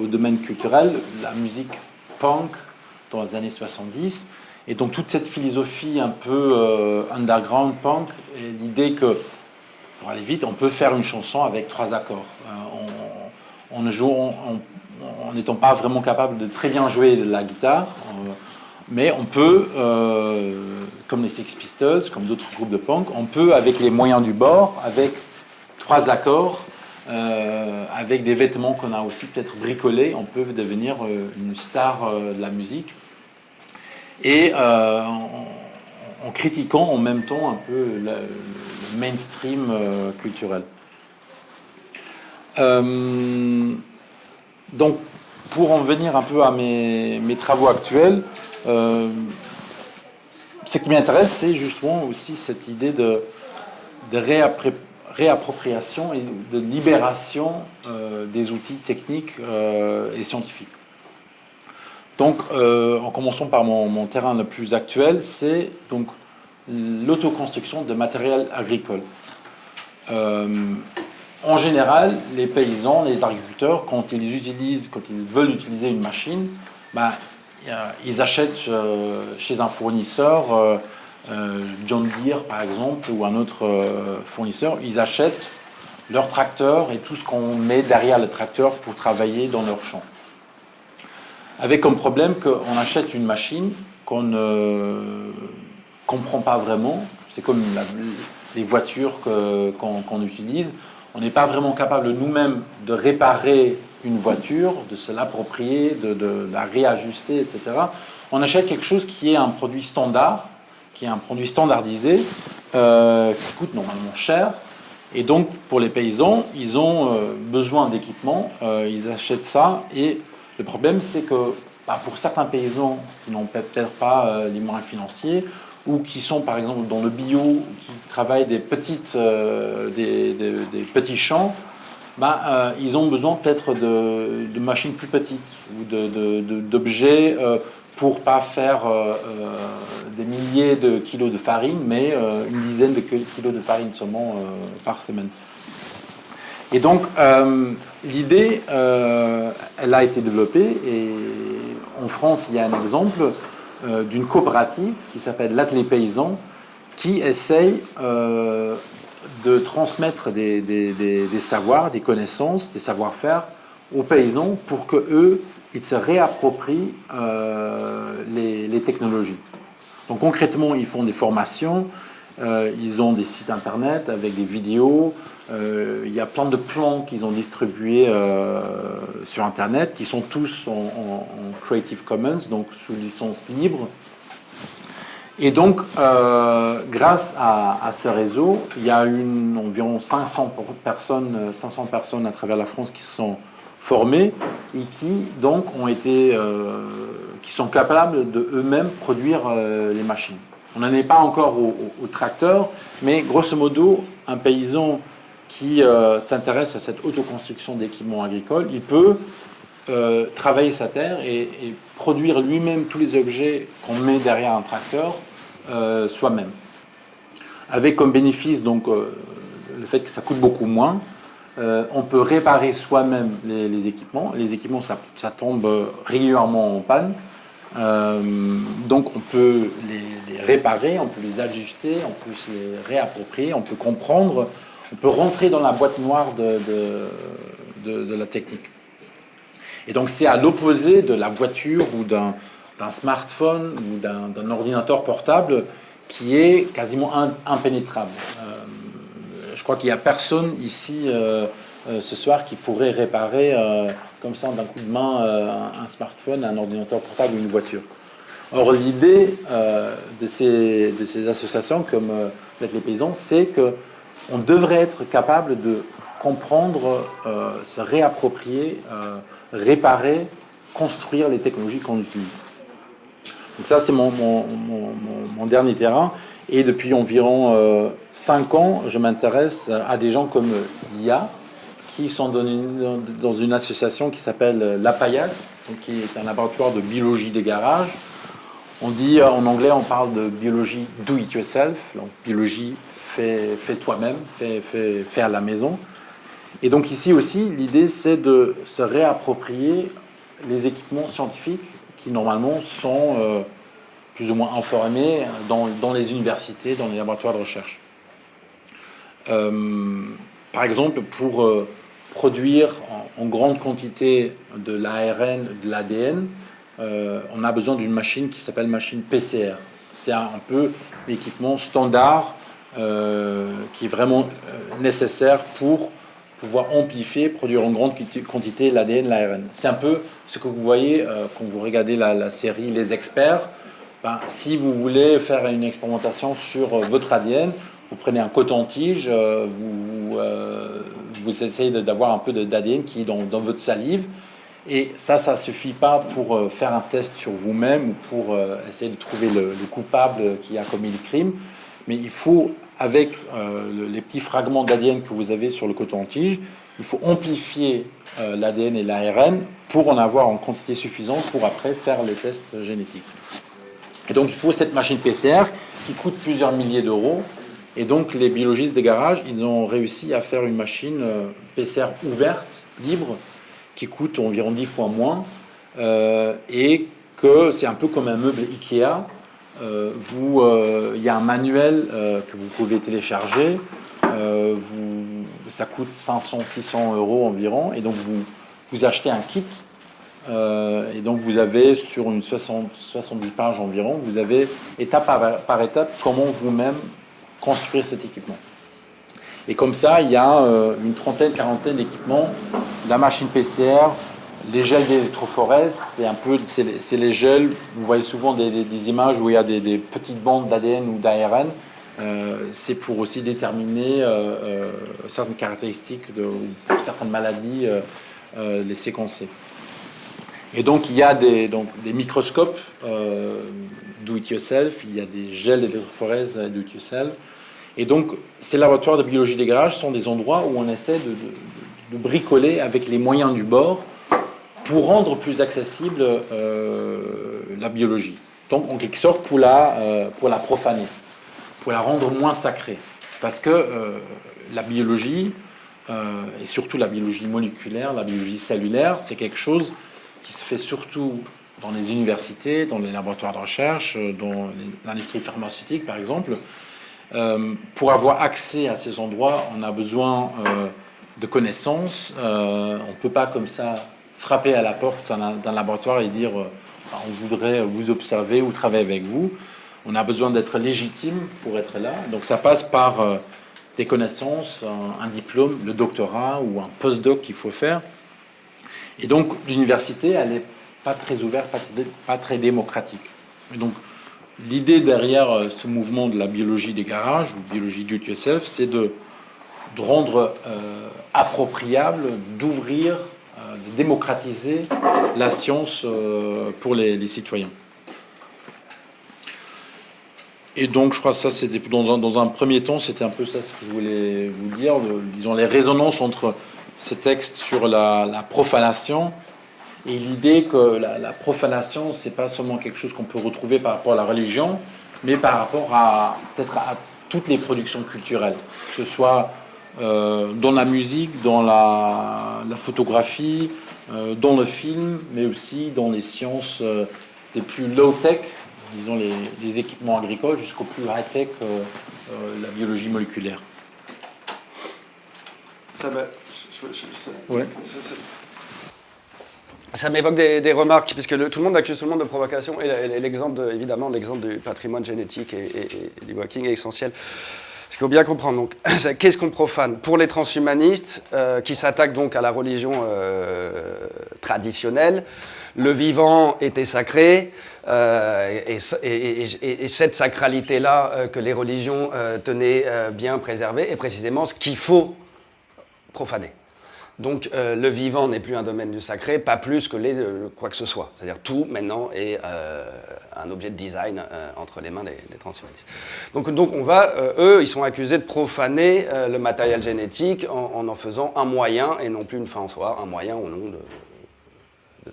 au domaine culturel, la musique punk dans les années 70. Et donc toute cette philosophie un peu underground punk, et l'idée que, pour aller vite, on peut faire une chanson avec 3 accords. En n'étant pas vraiment capable de très bien jouer de la guitare, mais on peut, comme les Sex Pistols, comme d'autres groupes de punk, on peut, avec les moyens du bord, avec 3 accords, avec des vêtements qu'on a aussi peut-être bricolés, on peut devenir une star de la musique. Et en critiquant en même temps un peu le mainstream culturel. Donc, pour en venir un peu à mes travaux actuels, ce qui m'intéresse, c'est justement aussi cette idée de réappropriation et de libération des outils techniques et scientifiques. Donc, en commençant par mon terrain le plus actuel, c'est donc l'autoconstruction de matériel agricole. En général, les paysans, les agriculteurs, quand ils veulent utiliser une machine, ils achètent chez un fournisseur, John Deere par exemple, ou un autre fournisseur, ils achètent leur tracteur et tout ce qu'on met derrière le tracteur pour travailler dans leur champ. Avec comme problème qu'on achète une machine qu'on ne comprend pas vraiment. C'est comme les voitures qu'on utilise. On n'est pas vraiment capable nous-mêmes de réparer une voiture, de se l'approprier, de la réajuster, etc. On achète quelque chose qui est un produit standard, qui est un produit standardisé, qui coûte normalement cher. Et donc, pour les paysans, ils ont besoin d'équipement, ils achètent ça. Et le problème, c'est que pour certains paysans qui n'ont peut-être pas les moyens financiers, ou qui sont par exemple dans le bio, qui travaillent des petits champs, ils ont besoin peut-être de machines plus petites ou d'objets pour pas faire des milliers de kilos de farine, mais une dizaine de kilos de farine seulement par semaine. Et donc, l'idée, elle a été développée, et en France, il y a un exemple d'une coopérative qui s'appelle l'Atelier Paysan, qui essaye de transmettre des savoirs, des connaissances, des savoir-faire aux paysans pour qu'eux, ils se réapproprient les technologies. Donc concrètement, ils font des formations, ils ont des sites internet avec des vidéos, il y a plein de plans qu'ils ont distribués sur internet, qui sont tous en Creative Commons, donc sous licence libre. Et donc, grâce à ce réseau, il y a environ 500 personnes à travers la France qui se sont formées et qui donc qui sont capables de eux-mêmes produire les machines. On n'en est pas encore au tracteur, mais grosso modo, un paysan qui s'intéresse à cette autoconstruction d'équipements agricoles, il peut travailler sa terre et produire lui-même tous les objets qu'on met derrière un tracteur soi-même. Avec comme bénéfice donc le fait que ça coûte beaucoup moins. On peut réparer soi-même les équipements. Les équipements, ça tombe régulièrement en panne. Donc on peut les réparer, on peut les ajuster, on peut se les réapproprier, on peut comprendre, on peut rentrer dans la boîte noire de la technique. Et donc c'est à l'opposé de la voiture ou d'un smartphone ou d'un ordinateur portable qui est quasiment impénétrable. Je crois qu'il n'y a personne ici ce soir qui pourrait réparer comme ça d'un coup de main un smartphone, un ordinateur portable ou une voiture. Or, l'idée de ces associations comme les paysans, c'est qu'on devrait être capable de comprendre, se réapproprier, réparer, construire les technologies qu'on utilise. Donc ça, c'est mon dernier terrain. Et depuis environ 5 ans, je m'intéresse à des gens comme Lia, qui sont dans une association qui s'appelle l'APAIAS, qui est un laboratoire de biologie des garages. On dit, en anglais, on parle de biologie do it yourself, donc biologie fait toi-même, fait à la maison. Et donc ici aussi, l'idée, c'est de se réapproprier les équipements scientifiques qui, normalement, sont plus ou moins informés dans les universités, dans les laboratoires de recherche. Par exemple, pour produire en grande quantité de l'ARN, de l'ADN, on a besoin d'une machine qui s'appelle machine PCR. C'est un peu l'équipement standard qui est vraiment nécessaire pour pouvoir amplifier, produire en grande quantité l'ADN, l'ARN. C'est un peu ce que vous voyez quand vous regardez la série Les Experts. Ben, si vous voulez faire une expérimentation sur votre ADN, vous prenez un coton-tige, vous essayez d'avoir un peu d'ADN qui est dans votre salive. Et ça ne suffit pas pour faire un test sur vous-même ou pour essayer de trouver le coupable qui a commis le crime. Mais il faut, avec les petits fragments d'ADN que vous avez sur le coton-tige, il faut amplifier l'ADN et l'ARN pour en avoir en quantité suffisante pour après faire les tests génétiques. Et donc il faut cette machine PCR qui coûte plusieurs milliers d'euros. Et donc les biologistes des garages, ils ont réussi à faire une machine PCR ouverte, libre, qui coûte environ 10 fois moins, et que c'est un peu comme un meuble Ikea. Il y a un manuel que vous pouvez télécharger, ça coûte 500-600 euros environ, et donc vous achetez un kit, et donc vous avez sur une 70 pages environ, vous avez étape par étape comment vous-même construire cet équipement. Et comme ça, il y a une trentaine, quarantaine d'équipements, la machine PCR, les gels d'électrophorèse, c'est les gels, vous voyez souvent des images où il y a des petites bandes d'ADN ou d'ARN, c'est pour aussi déterminer certaines caractéristiques ou certaines maladies, les séquencer. Et donc il y a des microscopes do-it-yourself, il y a des gels d'électrophorèse do-it-yourself. Et donc, ces laboratoires de biologie des garages sont des endroits où on essaie de bricoler avec les moyens du bord pour rendre plus accessible la biologie. Donc, en quelque sorte, pour la profaner, pour la rendre moins sacrée. Parce que la biologie, et surtout la biologie moléculaire, la biologie cellulaire, c'est quelque chose qui se fait surtout dans les universités, dans les laboratoires de recherche, dans l'industrie pharmaceutique, par exemple. Pour avoir accès à ces endroits, on a besoin de connaissances. On ne peut pas comme ça frapper à la porte d'un laboratoire et dire on voudrait vous observer ou travailler avec vous. On a besoin d'être légitime pour être là. Donc ça passe par des connaissances, un diplôme, le doctorat ou un post-doc qu'il faut faire. Et donc l'université, elle n'est pas très ouverte, pas très démocratique. Et donc l'idée derrière ce mouvement de la biologie des garages, ou biologie do it yourself, c'est de rendre appropriable, d'ouvrir, de démocratiser la science pour les citoyens. Et donc, je crois que ça, c'était dans un premier temps, c'était un peu ça ce que je voulais vous dire, disons les résonances entre ce texte sur la profanation et l'idée que la profanation, c'est pas seulement quelque chose qu'on peut retrouver par rapport à la religion, mais par rapport peut-être à toutes les productions culturelles, que ce soit dans la musique, dans la photographie, dans le film, mais aussi dans les sciences les plus low-tech, disons les équipements agricoles, jusqu'au plus high-tech, la biologie moléculaire. Ça m'évoque des remarques, puisque tout le monde accuse tout le monde de provocation, et l'exemple du patrimoine génétique et du working est essentiel. qu'il faut bien comprendre. Donc, qu'est-ce qu'on profane? Pour les transhumanistes, qui s'attaquent donc à la religion traditionnelle, le vivant était sacré, et cette sacralité-là que les religions tenaient bien préservée est précisément ce qu'il faut profaner. Donc le vivant n'est plus un domaine du sacré, pas plus que quoi que ce soit. C'est-à-dire tout maintenant est un objet de design entre les mains des transhumanistes. Donc eux, ils sont accusés de profaner le matériel génétique en faisant un moyen et non plus une fin en soi, un moyen au nom de tout.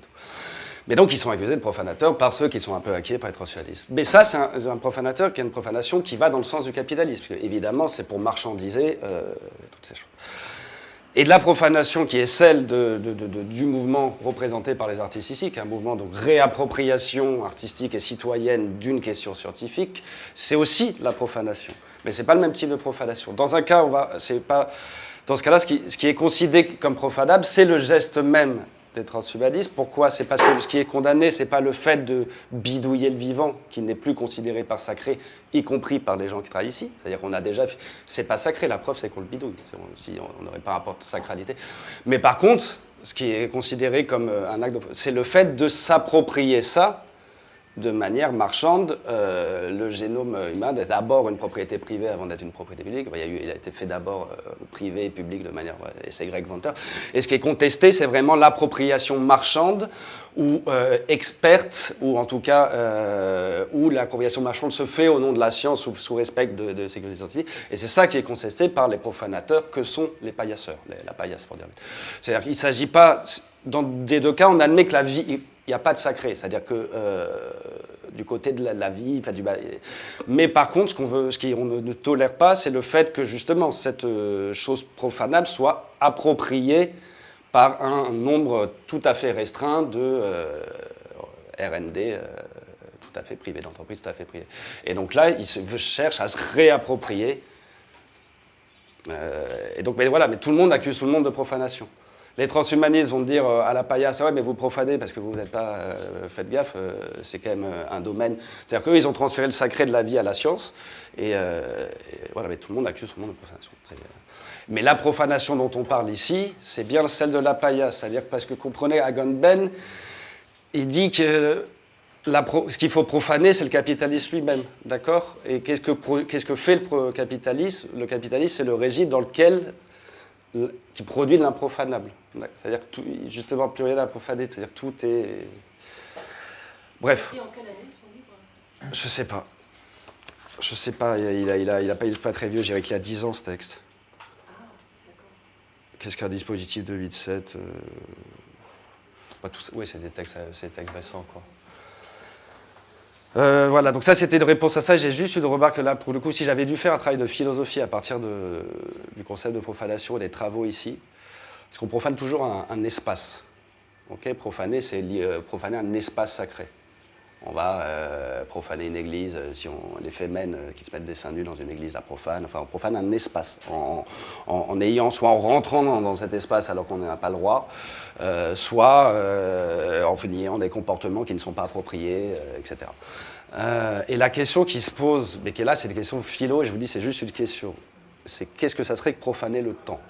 Mais donc ils sont accusés de profanateurs par ceux qui sont un peu acquis par les transhumanistes. Mais ça, c'est un profanateur qui a une profanation qui va dans le sens du capitalisme, parce que évidemment, c'est pour marchandiser toutes ces choses. Et de la profanation qui est celle du mouvement représenté par les artistes ici, qui est un mouvement de réappropriation artistique et citoyenne d'une question scientifique, c'est aussi la profanation. Mais ce n'est pas le même type de profanation. Dans un cas, dans ce cas-là, ce qui est considéré comme profanable, c'est le geste même des transhumanistes. Pourquoi? C'est parce que ce qui est condamné, c'est pas le fait de bidouiller le vivant, qui n'est plus considéré par sacré, y compris par les gens qui travaillent ici. C'est-à-dire qu'on a déjà... C'est pas sacré, la preuve, c'est qu'on le bidouille. Si on n'aurait pas un rapport de sacralité. Mais par contre, ce qui est considéré comme un acte c'est le fait de s'approprier ça de manière marchande. Le génome humain est d'abord une propriété privée avant d'être une propriété publique. Il a été fait d'abord privé et public de manière... et c'est Greg Venter. Et ce qui est contesté, c'est vraiment l'appropriation marchande ou experte, ou en tout cas où l'appropriation marchande se fait au nom de la science sous respect de sécurité scientifique. Et c'est ça qui est contesté par les profanateurs que sont les paillasseurs, la paillasse pour dire. C'est-à-dire qu'il ne s'agit pas... Dans des deux cas, on admet que la vie... Il n'y a pas de sacré, c'est-à-dire que du côté de la vie, mais par contre, ce qu'on ne tolère pas, c'est le fait que justement cette chose profanable soit appropriée par un nombre tout à fait restreint de R&D tout à fait privés, d'entreprises tout à fait privées. Et donc là, ils cherchent à se réapproprier. Et donc, mais tout le monde accuse tout le monde de profanation. Les transhumanistes vont dire à la paillasse, ouais, mais vous profanez parce que vous n'êtes pas... faites gaffe, c'est quand même un domaine... C'est-à-dire qu'eux, ils ont transféré le sacré de la vie à la science, et mais tout le monde accuse tout le monde de profanation. Mais la profanation dont on parle ici, c'est bien celle de la paillasse. C'est-à-dire parce que, comprenez, Agamben, il dit que ce qu'il faut profaner, c'est le capitalisme lui-même, d'accord? Et qu'est-ce que fait le capitalisme? Le capitalisme, c'est le régime dans lequel... qui produit de l'improfanable. C'est-à-dire que justement, plus rien à profaner, c'est-à-dire que tout est... Bref. Et en quelle année sont libres? Je sais pas. Je sais pas, il pas très vieux, je dirais qu'il a 10 ans ce texte. Ah, d'accord. Qu'est-ce qu'un dispositif de 8-7 Oui, c'est des textes récents, quoi. Voilà, donc ça c'était une réponse à ça. J'ai juste une remarque là, pour le coup, si j'avais dû faire un travail de philosophie à partir du concept de profanation et des travaux ici, parce qu'on profane toujours un espace. Okay, profaner, c'est profaner un espace sacré. On va profaner une église, si les fémènes qui se mettent des seins nus dans une église la profanent, enfin on profane un espace, soit en rentrant dans cet espace alors qu'on n'a pas le droit, soit en ayant des comportements qui ne sont pas appropriés, etc. Et la question qui se pose, mais qui est là, c'est une question philo, et je vous dis c'est juste une question, c'est qu'est-ce que ça serait que profaner le temps ?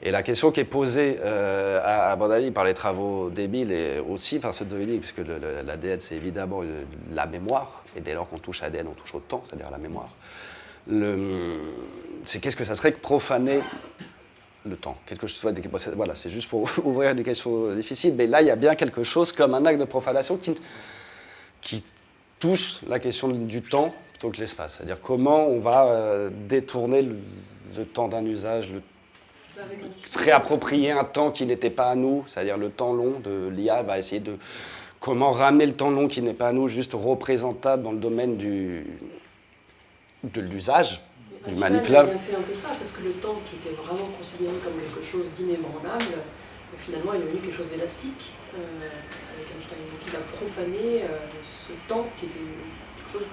Et la question qui est posée, à mon avis, par les travaux d'Emile et aussi par ceux de Dominique, puisque l'ADN, c'est évidemment la mémoire, et dès lors qu'on touche à l'ADN, on touche au temps, c'est-à-dire à la mémoire. C'est qu'est-ce que ça serait que profaner le temps? Voilà, c'est juste pour ouvrir des questions difficiles, mais là, il y a bien quelque chose comme un acte de profanation qui touche la question du temps plutôt que l'espace. C'est-à-dire comment on va détourner le temps d'un usage, se réapproprier un temps qui n'était pas à nous, c'est-à-dire le temps long de l'IA va essayer de comment ramener le temps long qui n'est pas à nous juste représentable dans le domaine de l'usage, du manipulable. Il a fait un peu ça, parce que le temps qui était vraiment considéré comme quelque chose d'inébranlable, finalement il est devenu quelque chose d'élastique, avec Einstein, qui a profané ce temps qui était quelque chose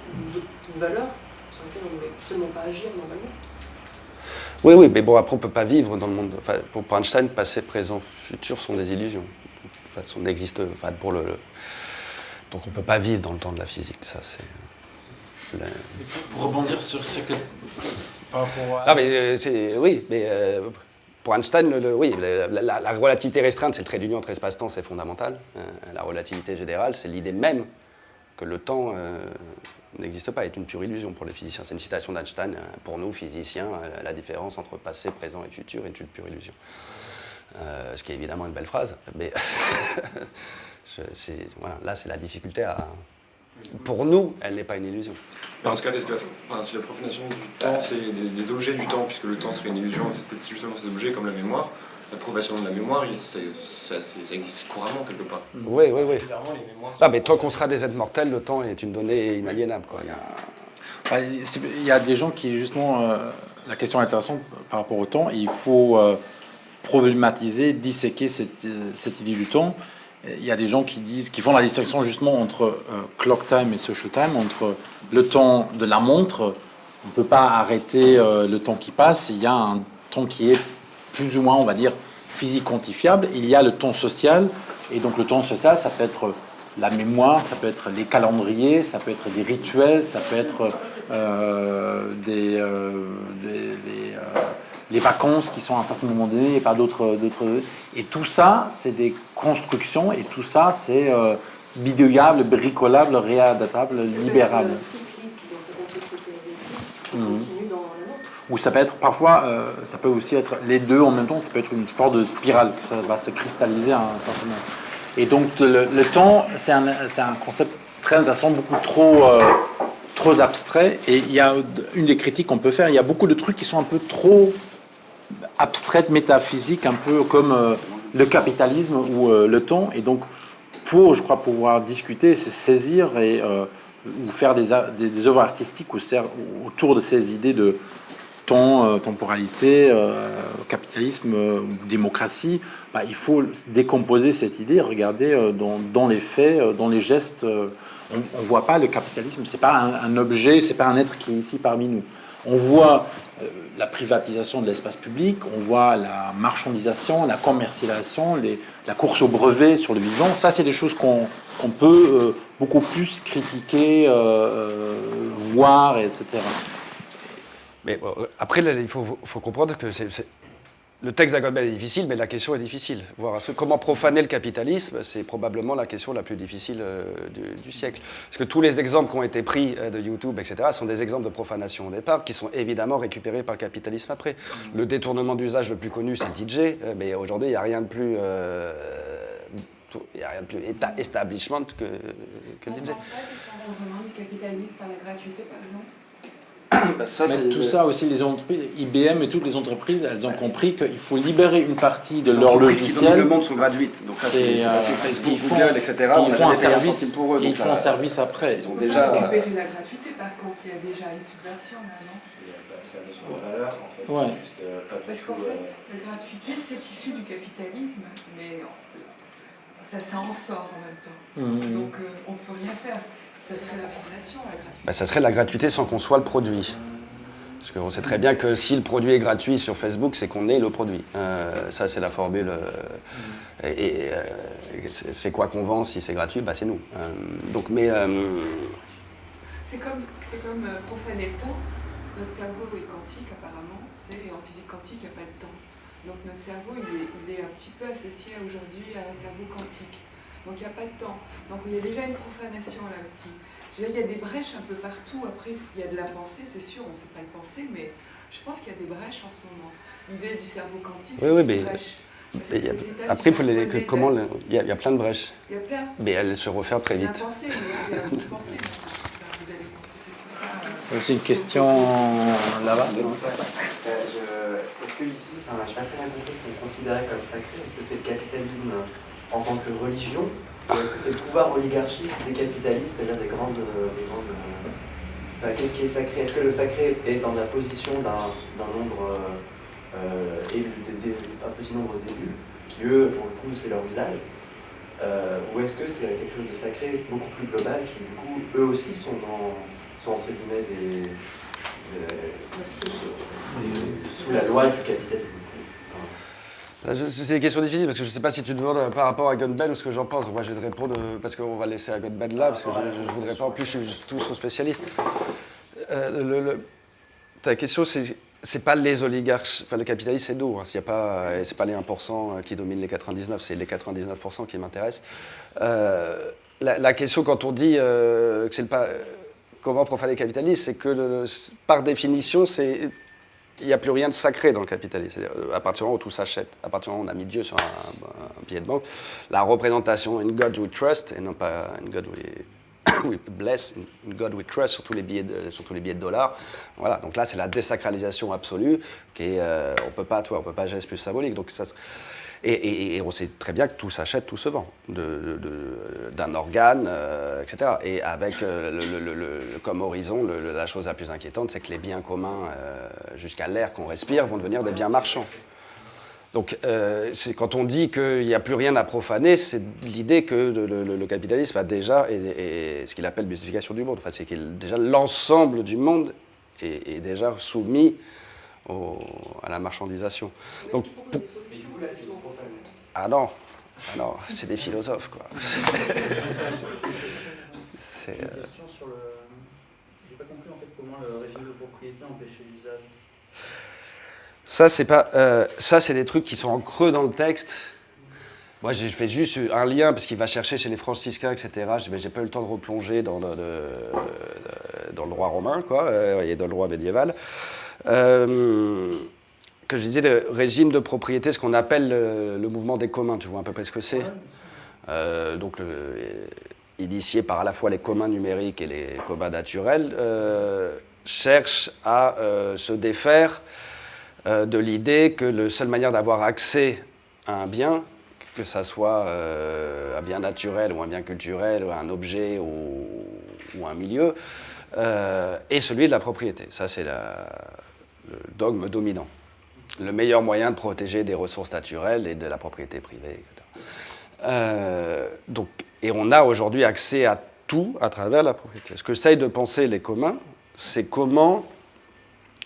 d'une valeur sur laquelle on ne pouvait absolument pas agir normalement. Oui, mais bon, après, on ne peut pas vivre dans le monde. Enfin, pour Einstein, passé, présent, futur sont des illusions. Enfin, on n'existe. Donc, on ne peut pas vivre dans le temps de la physique. Ça, c'est. Pour rebondir sur ce que... Par rapport à... Ah, mais pour Einstein, la relativité restreinte, c'est le trait d'union entre espace-temps, c'est fondamental. La relativité générale, c'est l'idée même que le temps n'existe pas, est une pure illusion pour les physiciens. C'est une citation d'Einstein. Pour nous, physiciens, la différence entre passé, présent et futur est une pure illusion. Ce qui est évidemment une belle phrase, mais là, c'est la difficulté à... Pour nous, elle n'est pas une illusion. Dans ce cas, si la profanation du temps, c'est des objets du temps, puisque le temps serait une illusion, c'est justement ces objets comme la mémoire, la profanation de la mémoire, ça existe couramment quelque part. Oui. Clairement, les mémoires Mais tant qu'on sera des êtres mortels, le temps est une donnée inaliénable, quoi. Il y a des gens qui, justement, la question est intéressante par rapport au temps, il faut problématiser, disséquer cette idée du temps. Il y a des gens qui font la distinction justement entre clock time et social time, entre le temps de la montre. On ne peut pas arrêter le temps qui passe. Il y a un temps qui est plus ou moins, on va dire, physique quantifiable. Il y a le temps social. Et donc le temps social, ça peut être la mémoire, ça peut être les calendriers, ça peut être des rituels, ça peut être les vacances qui sont à un certain moment donné et pas d'autres. Et tout ça, c'est des constructions et tout ça, c'est bidouillable, bricolable, réadaptable, libérable. Cyclique dans ce contexte théorique qui continue dans la nôtre. Ou ça peut être parfois, ça peut aussi être les deux en même temps, ça peut être une forme de spirale, que ça va se cristalliser à un certain moment. Et donc le temps, c'est un concept très intéressant, beaucoup trop abstrait. Et il y a une des critiques qu'on peut faire, il y a beaucoup de trucs qui sont un peu trop abstraites, métaphysiques, un peu comme le capitalisme ou le temps. Et donc, je crois, pouvoir discuter, c'est saisir ou faire des œuvres artistiques autour de ces idées de temps, temporalité, capitalisme, démocratie. Il faut décomposer cette idée, regarder dans les faits, dans les gestes. On ne voit pas le capitalisme, ce n'est pas un objet, ce n'est pas un être qui est ici parmi nous. On voit la privatisation de l'espace public, on voit la marchandisation, la commercialisation, la course au brevet sur le vivant. Ça, c'est des choses qu'on peut beaucoup plus critiquer, voir, etc. Mais après, il faut comprendre que le texte d'Agamben est difficile, mais la question est difficile. Comment profaner le capitalisme, c'est probablement la question la plus difficile du siècle. Parce que tous les exemples qui ont été pris de YouTube, etc., sont des exemples de profanation au départ, qui sont évidemment récupérés par le capitalisme après. Le détournement d'usage le plus connu, c'est le DJ, mais aujourd'hui, il n'y a rien de plus... il n'y a rien de plus establishment que le DJ. On ne parle pas du fondement du capitalisme par la gratuité, par exemple. Tout ça aussi, les entreprises, IBM et toutes les entreprises, elles ont compris qu'il faut libérer une partie de leur logiciel. Le monde sont gratuites, donc ça c'est passé Facebook, Google, etc. On n'a jamais payé un centime pour eux. Ils font un service après. Ils ont déjà récupérer la gratuité, par contre, il y a déjà une subversion maintenant. C'est la notion de valeur, en fait. Ouais. Parce qu'en fait, la gratuité, c'est issu du capitalisme, mais ça en sort en même temps. Donc on ne peut rien faire. Ça serait la fondation, la gratuité. Ça serait la gratuité sans qu'on soit le produit. Parce qu'on sait très bien que si le produit est gratuit sur Facebook, c'est qu'on est le produit. Ça, c'est la formule. C'est quoi qu'on vend si c'est gratuit, c'est nous. C'est comme profaner le temps. Notre cerveau est quantique, apparemment. Et en physique quantique, il n'y a pas de temps. Donc notre cerveau, il est un petit peu associé aujourd'hui à un cerveau quantique. Donc il n'y a pas de temps. Donc il y a déjà une profanation là aussi. Je veux dire, il y a des brèches un peu partout. Après, il y a de la pensée, c'est sûr, on ne sait pas le penser, mais je pense qu'il y a des brèches en ce moment. L'idée du cerveau quantique, c'est une brèche. Après, il y a plein de brèches. Il y a plein. Mais elles se referment très vite. La pensée, mais c'est à vous de penser. C'est une question là-bas. Est-ce que ici, je n'ai pas très bien compris ce qu'on considérait comme sacré. Est-ce que c'est le capitalisme en tant que religion, ou est-ce que c'est le pouvoir oligarchique des capitalistes, c'est-à-dire des grandes qu'est-ce qui est sacré? Est-ce que le sacré est dans la position d'un nombre élu, un petit nombre d'élus, qui eux, pour le coup, c'est leur usage, ou est-ce que c'est quelque chose de sacré beaucoup plus global, qui du coup, eux aussi sont entre guillemets sous la loi du capitalisme? C'est des questions difficiles parce que je ne sais pas si tu te demandes par rapport à Gunbel ou ce que j'en pense. Donc moi je vais te répondre parce qu'on va laisser à Gunbel là parce que je ne voudrais pas. En plus je suis tous spécialiste. Ta question c'est pas les oligarques, enfin le capitalisme c'est nous. Hein, c'est pas les 1% qui dominent les 99, c'est les 99% qui m'intéressent. La question quand on dit que c'est pas comment profaner le capitalisme, c'est que par définition il n'y a plus rien de sacré dans le capitalisme. C'est-à-dire, à partir du moment où tout s'achète, à partir du moment où on a mis Dieu sur un billet de banque, la représentation in God we trust, et non pas in God we bless, in God we trust sur tous les billets de dollars. Voilà, donc là c'est la désacralisation absolue, qui est, on peut pas gérer plus symbolique. Donc ça, et on sait très bien que tout s'achète, tout se vend, d'un organe, etc. Et avec comme horizon, la chose la plus inquiétante, c'est que les biens communs, jusqu'à l'air qu'on respire, vont devenir des biens marchands. Donc, quand on dit qu'il n'y a plus rien à profaner, c'est l'idée que le capitalisme a déjà, et ce qu'il appelle l'usification du monde, enfin, c'est que déjà l'ensemble du monde est déjà soumis à la marchandisation. Donc, Mais du coup, là, c'est profané. Ah non, c'est des philosophes, quoi. J'ai une question sur le... J'ai pas compris en fait comment le régime de propriété empêchait l'usage. Ça, c'est des trucs qui sont en creux dans le texte. Moi, je fais juste un lien, parce qu'il va chercher chez les franciscains, etc. Mais j'ai pas eu le temps de replonger dans le droit romain, quoi, et dans le droit médiéval. Que je disais, le régime de propriété, ce qu'on appelle le mouvement des communs, tu vois à peu près ce que c'est. Donc, initié par à la fois les communs numériques et les communs naturels, cherche à se défaire de l'idée que la seule manière d'avoir accès à un bien, que ça soit un bien naturel ou un bien culturel, ou un objet ou un milieu, est celui de la propriété. Ça, c'est le dogme dominant. Le meilleur moyen de protéger des ressources naturelles et de la propriété privée, etc. Et on a aujourd'hui accès à tout à travers la propriété. Ce que essayent de penser les communs, c'est comment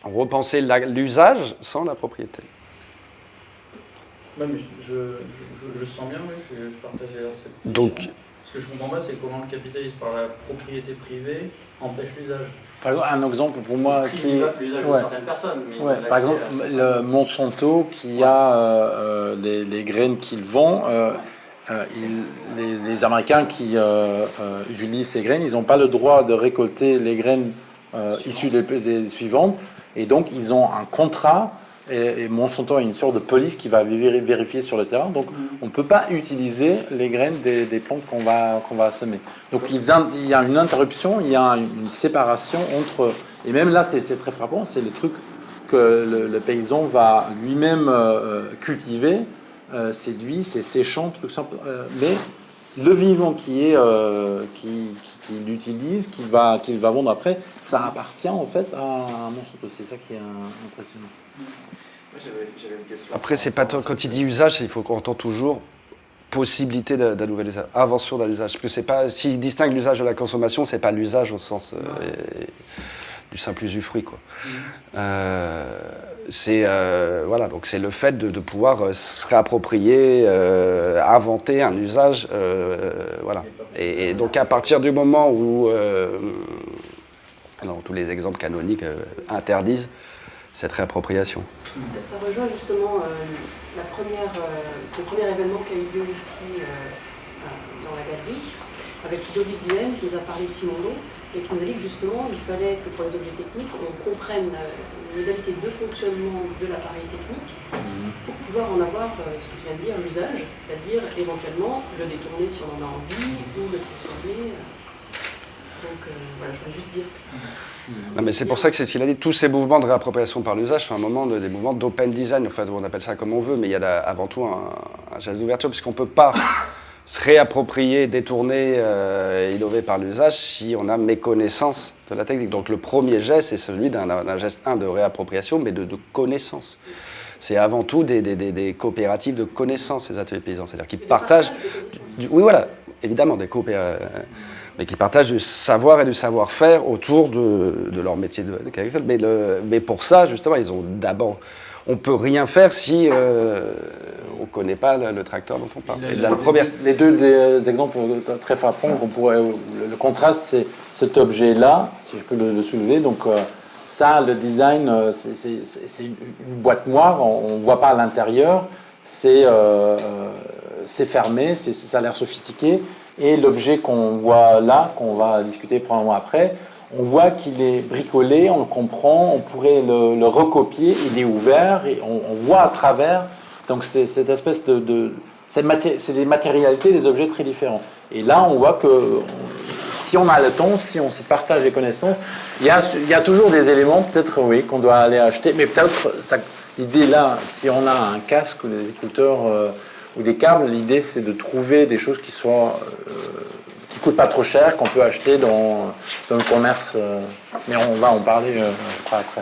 repenser l'usage sans la propriété. Ouais, mais je sens bien, oui, je partage cette position. Donc, ce que je comprends pas, c'est comment le capitalisme par la propriété privée empêche l'usage. Par exemple, un exemple pour moi qui... L'usage de Ouais. certaines personnes. Mais Ouais, par exemple, le Monsanto qui a les graines qu'il vend, les Américains qui utilisent ces graines, ils n'ont pas le droit de récolter les graines issues des suivantes, et donc ils ont un contrat, et Monsanto a une sorte de police qui va vérifier sur le terrain, donc on ne peut pas utiliser les graines des plantes qu'on va semer. Donc il y a une interruption, il y a une séparation entre... Et même là, c'est très frappant, c'est le truc que le paysan va lui-même cultiver, c'est lui, c'est ses champs, truc simple. Mais le vivant qui l'utilise, qu'il va vendre après, ça appartient en fait à Monsanto. C'est ça qui est impressionnant. J'avais une question. après, c'est pas quand il dit usage, il faut qu'on entende toujours possibilité d'un nouvel usage, invention d'un usage. Parce que c'est pas, s'il distingue l'usage de la consommation, c'est pas l'usage au sens du simple usufruit, quoi. Voilà, donc c'est le fait de pouvoir se réapproprier, inventer un usage, voilà. Et donc à partir du moment où alors, tous les exemples canoniques interdisent cette réappropriation. Ça rejoint justement le premier événement qui a eu lieu ici dans la galerie, avec Ludovic Duhaime qui nous a parlé de Simondo et qui nous a dit que justement il fallait que pour les objets techniques on comprenne les modalités de fonctionnement de l'appareil technique pour pouvoir en avoir, ce que tu viens de dire, l'usage, c'est-à-dire éventuellement le détourner si on en a envie ou le transformer. Donc voilà, je voulais juste dire que ça... Non, mais c'est pour ça que c'est ce qu'il a dit. Tous ces mouvements de réappropriation par l'usage sont un moment des mouvements d'open design. Enfin, on appelle ça comme on veut, mais il y a avant tout un geste d'ouverture, puisqu'on ne peut pas se réapproprier, détourner, innover par l'usage si on a méconnaissance de la technique. Donc le premier geste, c'est celui d'un geste de réappropriation, mais de connaissance. C'est avant tout des coopératives de connaissances, ces ateliers paysans. C'est-à-dire qu'ils partagent... Oui, voilà, évidemment, des coopératives. mais qui partagent du savoir et du savoir-faire autour de leur métier de agricole. Mais pour ça, justement, ils ont d'abord... On ne peut rien faire si on ne connaît pas le tracteur dont on parle. Et là, Les deux des exemples très frappants, le contraste, c'est cet objet-là, si je peux le soulever. Donc ça, le design, c'est une boîte noire, on ne voit pas à l'intérieur, c'est fermé, ça a l'air sophistiqué. Et l'objet qu'on voit là, qu'on va discuter probablement après, on voit qu'il est bricolé, on le comprend, on pourrait le recopier, il est ouvert, et on voit à travers. Donc c'est cette espèce c'est des matérialités, des objets très différents. Et là, on voit que si on a le temps, si on se partage les connaissances, il y a toujours des éléments, peut-être, oui, qu'on doit aller acheter, mais peut-être, l'idée là, si on a un casque ou des écouteurs ou des câbles, l'idée c'est de trouver des choses qui soient... qui ne coûtent pas trop cher, qu'on peut acheter dans le commerce. Mais on va en parler, je crois, après.